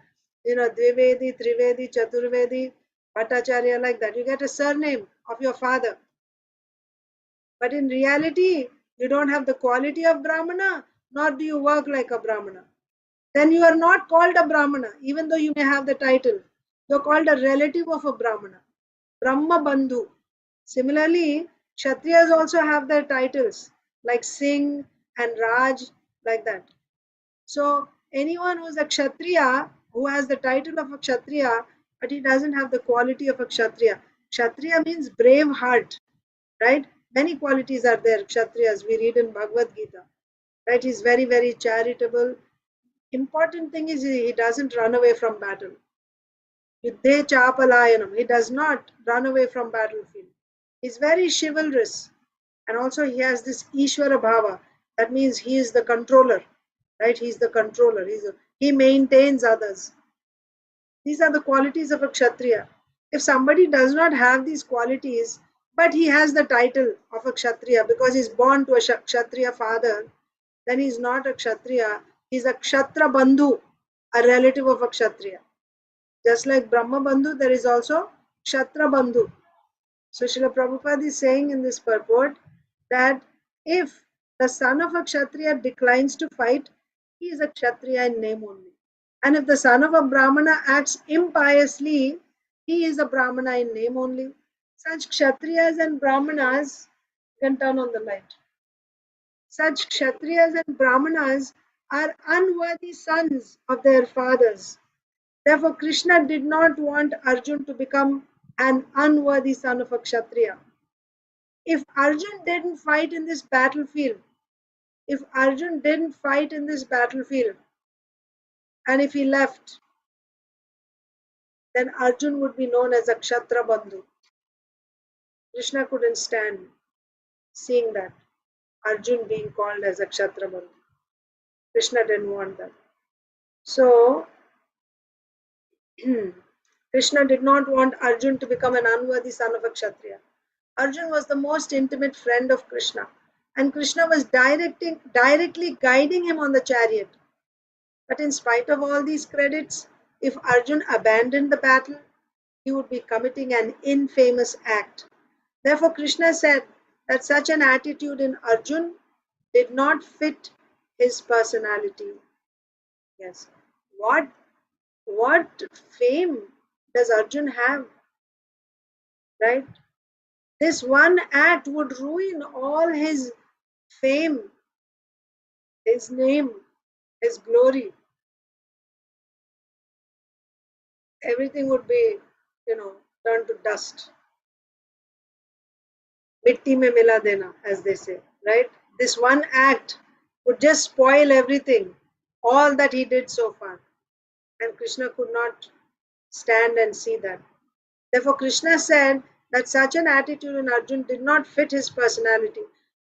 Dvivedi, Trivedi, Chaturvedi, Bhattacharya, like that. You get a surname of your father. But in reality, you don't have the quality of Brahmana, nor do you work like a Brahmana. Then you are not called a Brahmana, even though you may have the title. You're called a relative of a Brahmana. Brahma Bandhu. Similarly, Kshatriyas also have their titles like Singh and Raj, like that. So anyone who's a Kshatriya, who has the title of a Kshatriya, but he doesn't have the quality of a Kshatriya. Kshatriya means brave heart, right? Many qualities are there, Kshatriyas, we read in Bhagavad Gita. Right? He's very, very charitable. Important thing is he doesn't run away from battle. Yuddhe chapalayanam. He does not run away from battlefield. He's very chivalrous. And also he has this Ishvara Bhava. That means he is the controller. Right? He's the controller. He maintains others. These are the qualities of a Kshatriya. If somebody does not have these qualities, but he has the title of a Kshatriya because he's born to a Kshatriya father, then he's not a Kshatriya. He's a Kshatra Bandhu, a relative of a Kshatriya. Just like Brahma Bandhu, there is also Kshatra Bandhu. So Srila Prabhupada is saying in this purport that if the son of a Kshatriya declines to fight, he is a Kshatriya in name only. And if the son of a Brahmana acts impiously, he is a Brahmana in name only. Such Kshatriyas and Brahmanas, can turn on the light. Such Kshatriyas and Brahmanas are unworthy sons of their fathers. Therefore, Krishna did not want Arjun to become an unworthy son of a Kshatriya. If Arjun didn't fight in this battlefield, and if he left, then Arjun would be known as a Kshatra Bandhu. Krishna couldn't stand seeing that, Arjun being called as a Kshatra Bandhu. Krishna didn't want that. So, Krishna did not want Arjun to become an unworthy son of a Kshatriya. Arjun was the most intimate friend of Krishna, and Krishna was directly guiding him on the chariot. But in spite of all these credits, if Arjun abandoned the battle, he would be committing an infamous act. Therefore, Krishna said that such an attitude in Arjun did not fit his personality. Yes. What fame does Arjun have? Right? This one act would ruin all his fame, his name, his glory. Everything would be, turned to dust. Mitti mein mila dena, as they say, right? This one act would just spoil everything, all that he did so far. And Krishna could not stand and see that. Therefore, Krishna said that such an attitude in Arjun did not fit his personality.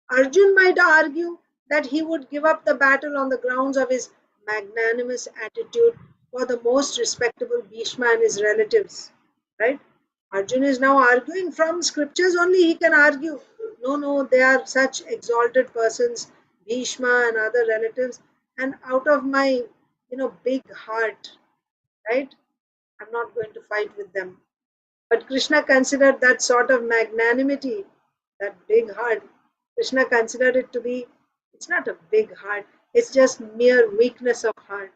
Arjun might argue that he would give up the battle on the grounds of his magnanimous attitude for the most respectable Bhishma and his relatives. Right? Arjun is now arguing from scriptures only he can argue. No, they are such exalted persons, Bhishma and other relatives, and out of my, big heart, right? I'm not going to fight with them. But Krishna considered that sort of magnanimity, that big heart, Krishna considered it to be, it's not a big heart, it's just mere weakness of heart.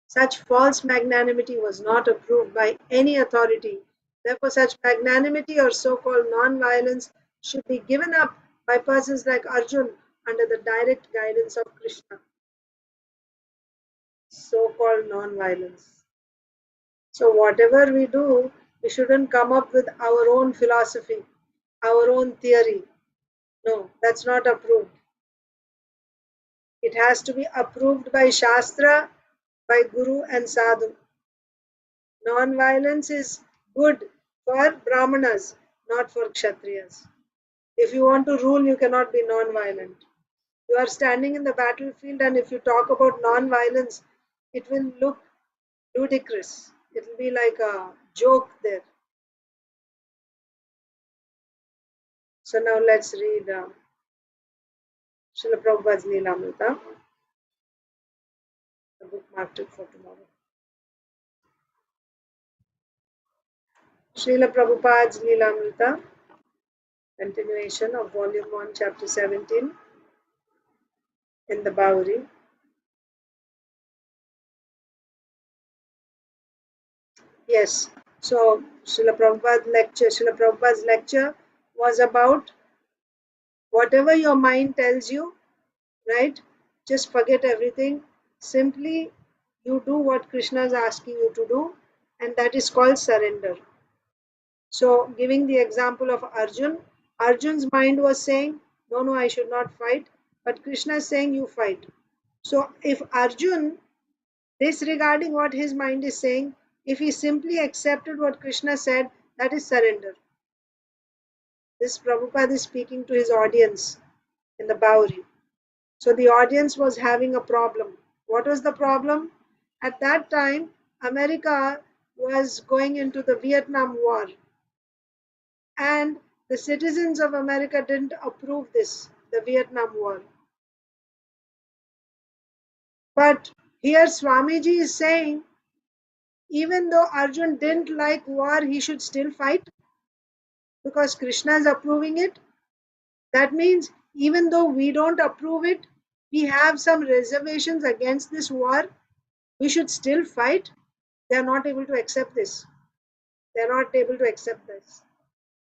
Such false magnanimity was not approved by any authority. Therefore, such magnanimity or so-called non-violence should be given up by persons like Arjun under the direct guidance of Krishna. So-called non-violence. So whatever we do, we shouldn't come up with our own philosophy, our own theory. No, that's not approved. It has to be approved by Shastra, by Guru and Sadhu. Non-violence is good for Brahmanas, not for Kshatriyas. If you want to rule, you cannot be non-violent. You are standing in the battlefield, and if you talk about non-violence, it will look ludicrous. It will be like a joke there. So now let's read Srila Prabhupada's Leelamrita, the book marked it for tomorrow. Srila Prabhupada's Leelamrita, continuation of volume 1, chapter 17 in the Bauri. Yes, so Srila Prabhupada's lecture was about whatever your mind tells you, right? Just forget everything. Simply you do what Krishna is asking you to do, and that is called surrender. So, giving the example of Arjun, Arjun's mind was saying, no, no, I should not fight. But Krishna is saying, you fight. So, if Arjun, disregarding what his mind is saying, if he simply accepted what Krishna said, that is surrender. This Prabhupada is speaking to his audience in the Bauri. So, the audience was having a problem. What was the problem? At that time, America was going into the Vietnam War. And the citizens of America didn't approve this, the Vietnam War. But here Swamiji is saying, even though Arjun didn't like war, he should still fight because Krishna is approving it. That means even though we don't approve it, we have some reservations against this war, we should still fight. They are not able to accept this. They are not able to accept this.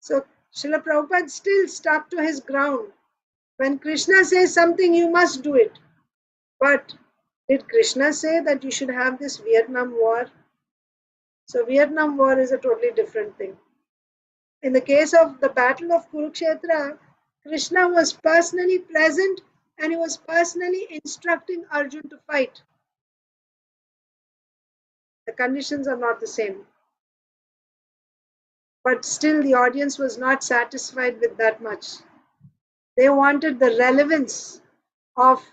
So Srila Prabhupada still stuck to his ground. When Krishna says something, you must do it. But did Krishna say that you should have this Vietnam War? So Vietnam War is a totally different thing. In the case of the Battle of Kurukshetra, Krishna was personally present and he was personally instructing Arjun to fight. The conditions are not the same. But still the audience was not satisfied with that much. They wanted the relevance of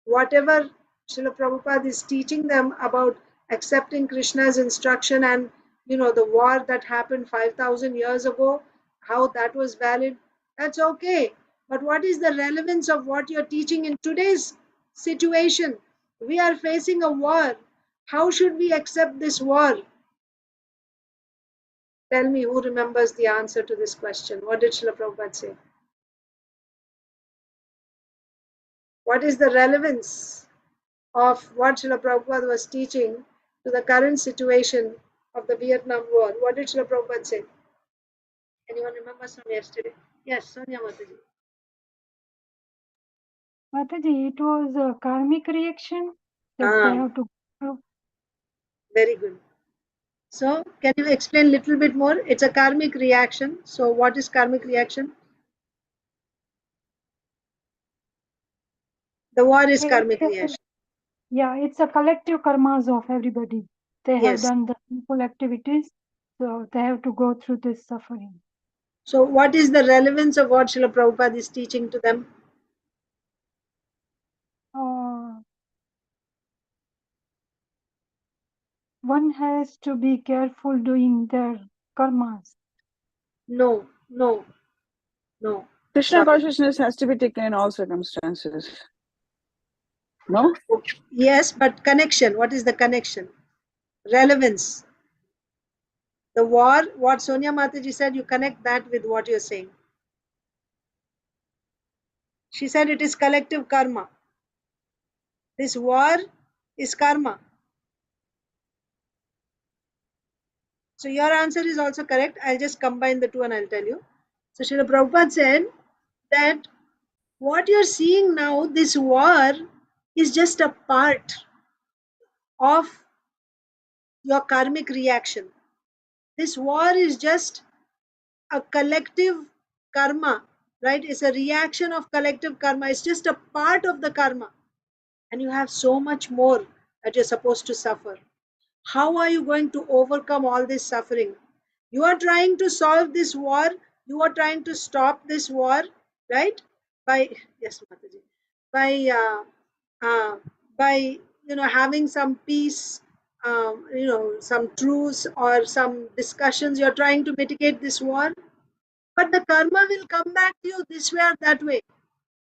whatever Srila Prabhupada is teaching them about accepting Krishna's instruction and the war that happened 5,000 years ago, how that was valid, that's okay. But what is the relevance of what you're teaching in today's situation? We are facing a war. How should we accept this war? Tell me who remembers the answer to this question. What did Srila Prabhupada say? What is the relevance of what Srila Prabhupada was teaching to the current situation of the Vietnam War? What did Srila Prabhupada say? Anyone remembers from yesterday? Yes, Sonia Mataji. Mataji, it was a karmic reaction that they have to go through. Very good. So, can you explain a little bit more? It's a karmic reaction. So, what is karmic reaction? The war is karmic reaction. Yeah, it's a collective karmas of everybody. They have Yes. done the sinful activities, so they have to go through this suffering. So, what is the relevance of what Srila Prabhupada is teaching to them? One has to be careful doing their karmas. No. Krishna Sorry. consciousness has to be taken in all circumstances. No? Yes, but connection. What is the connection? Relevance. The war, what Sonia Mataji said, you connect that with what you're saying. She said it is collective karma. This war is karma. So your answer is also correct. I'll just combine the two and I'll tell you. So Srila Prabhupada said that what you're seeing now, this war, is just a part of your karmic reaction. This war is just a collective karma, right? It's a reaction of collective karma. It's just a part of the karma. And you have so much more that you're supposed to suffer. How are you going to overcome all this suffering? You are trying to solve this war, you are trying to stop this war, right? By, yes, Mataji, by uh, by having some peace, some truce or some discussions. You're trying to mitigate this war, but the karma will come back to you this way or that way.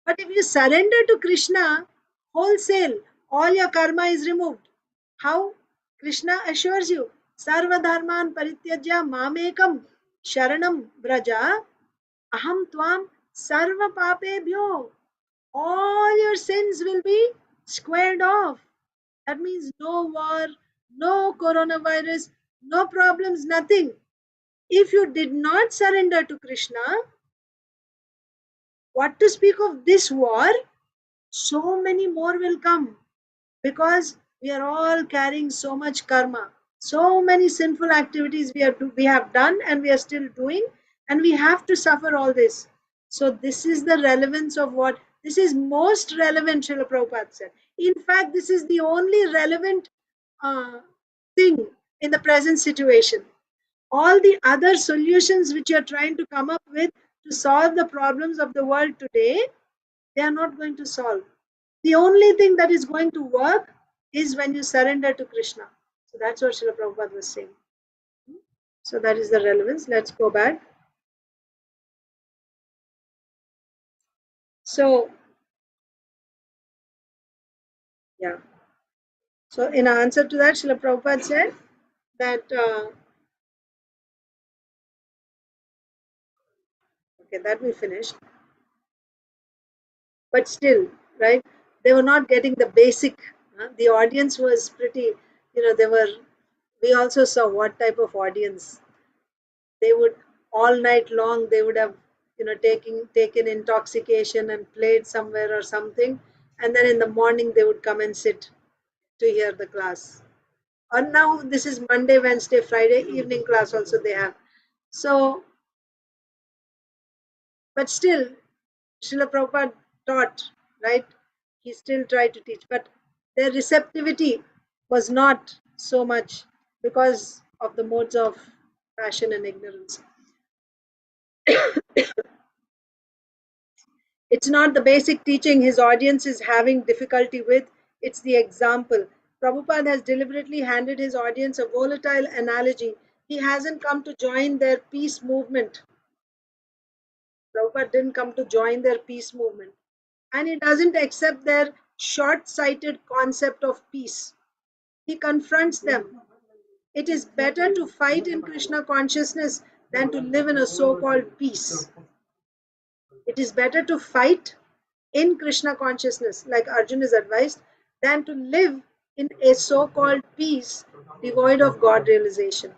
But if you surrender to Krishna wholesale, all your karma is removed. How? Krishna assures you, Sarva Dharman Parityajya Mamekam Sharanam Braja Aham Tvam Sarva Papebhyo. All your sins will be squared off. That means no war, no coronavirus, no problems, nothing. If you did not surrender to Krishna, what to speak of this war? So many more will come, because we are all carrying so much karma, so many sinful activities we have done and we are still doing, and we have to suffer all this. So this is the relevance of what this is most relevant, Srila Prabhupada said. In fact, this is the only relevant uh, thing in the present situation. All the other solutions which you are trying to come up with to solve the problems of the world today, they are not going to solve. The only thing that is going to work is when you surrender to Krishna. So that's what Srila Prabhupada was saying. So that is the relevance. Let's go back. So, yeah. So in answer to that, Srila Prabhupada said that, okay, that we finished. But still, right, they were not getting the basic. The audience was pretty, we also saw what type of audience. They would, all night long, they would have, taken intoxication and played somewhere or something. And then in the morning, they would come and sit to hear the class. Or now, this is Monday, Wednesday, Friday, evening class also they have. So, but still, Srila Prabhupada taught, right? He still tried to teach, but their receptivity was not so much because of the modes of passion and ignorance. It's not the basic teaching his audience is having difficulty with, it's the example. Prabhupada has deliberately handed his audience a volatile analogy. He hasn't come to join their peace movement. Prabhupada didn't come to join their peace movement. And he doesn't accept their short sighted concept of peace. He confronts them. It is better to fight in Krishna consciousness than to live in a so called peace. It is better to fight in Krishna consciousness, like Arjuna is advised, than to live in a so called peace devoid of God realization.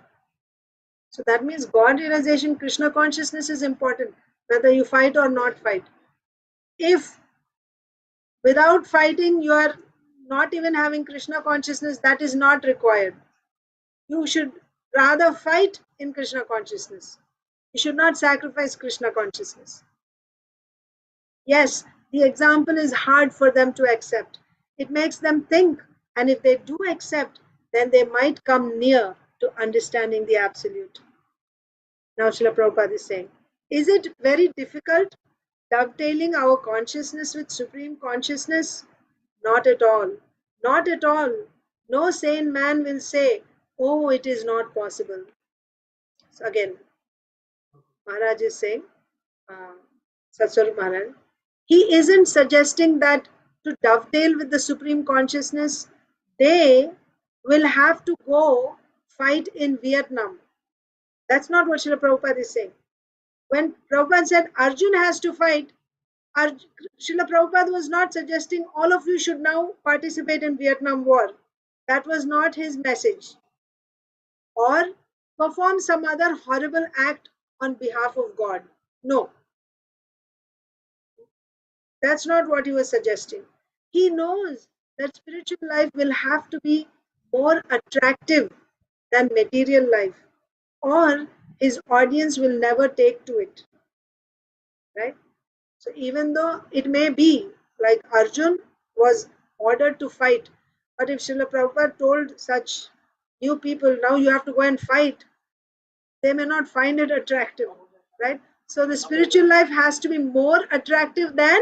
So that means God realization, Krishna consciousness is important, whether you fight or not fight. If without fighting you are not even having Krishna consciousness, that is not required. You should rather fight in Krishna consciousness. You should not sacrifice Krishna consciousness. Yes, the example is hard for them to accept. It makes them think, and if they do accept, then they might come near to understanding the absolute. Now, Srila Prabhupada is saying, is it very difficult dovetailing our consciousness with supreme consciousness? Not at all. Not at all. No sane man will say, oh, it is not possible. So again, Maharaj is saying, Satswarup Maharaj, he isn't suggesting that to dovetail with the supreme consciousness, they will have to go fight in Vietnam. That's not what Srila Prabhupada is saying. When Prabhupada said Arjuna has to fight, Srila Prabhupada was not suggesting all of you should now participate in Vietnam War. That was not his message. Or perform some other horrible act on behalf of God. No, that's not what he was suggesting. He knows that spiritual life will have to be more attractive than material life, or his audience will never take to it. Right? So even though it may be like Arjun was ordered to fight, but if Srila Prabhupada told such new people, now you have to go and fight. They may not find it attractive, right? So the spiritual life has to be more attractive than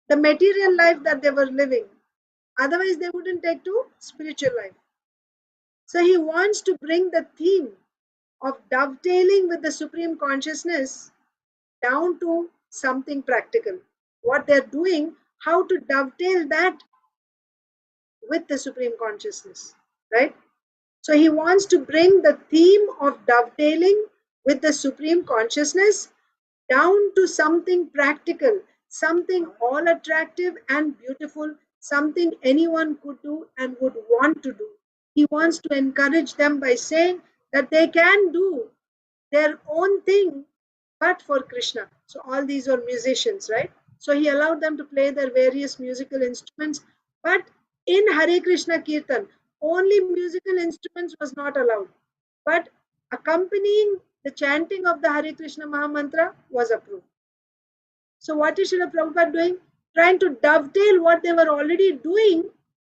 the material life that they were living. Otherwise, they wouldn't take to spiritual life. So he wants to bring the theme of dovetailing with the Supreme Consciousness down to something practical. What they're doing, how to dovetail that with the Supreme Consciousness, right? So he wants to bring the theme of dovetailing with the Supreme Consciousness down to something practical, something all attractive and beautiful, something anyone could do and would want to do. He wants to encourage them by saying that they can do their own thing, but for Krishna. So all these were musicians, right? So he allowed them to play their various musical instruments, but in Hare Krishna Kirtan, only musical instruments was not allowed. But accompanying the chanting of the Hare Krishna Mahamantra was approved. So what is Srila Prabhupada doing? Trying to dovetail what they were already doing,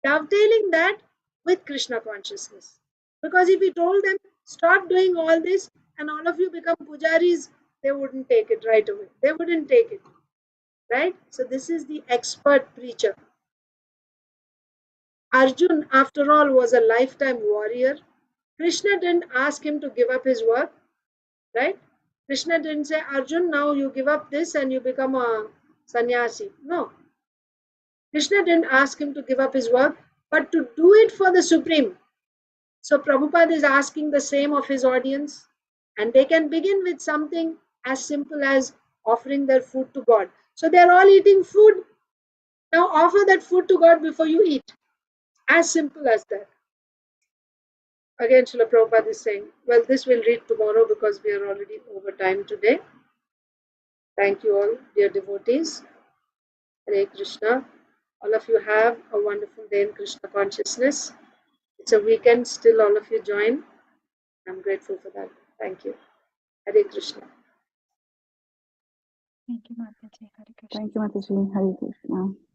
dovetailing that with Krishna consciousness. Because if he told them, stop doing all this and all of you become pujaris, they wouldn't take it right away. They wouldn't take it. Right? So this is the expert preacher. Arjun, after all, was a lifetime warrior. Krishna didn't ask him to give up his work. Right? Krishna didn't say, Arjun, now you give up this and you become a sannyasi. No. Krishna didn't ask him to give up his work, but to do it for the Supreme. So Prabhupada is asking the same of his audience, and they can begin with something as simple as offering their food to God. So they're all eating food. Now offer that food to God before you eat. As simple as that. Again, Srila Prabhupada is saying, well, this we'll read tomorrow because we are already over time today. Thank you all, dear devotees. Hare Krishna. All of you have a wonderful day in Krishna consciousness. It's a weekend, still all of you join. I'm grateful for that. Thank you. Hare Krishna. Thank you, Mataji. Hare Krishna. Thank you, Mataji. Hare Krishna.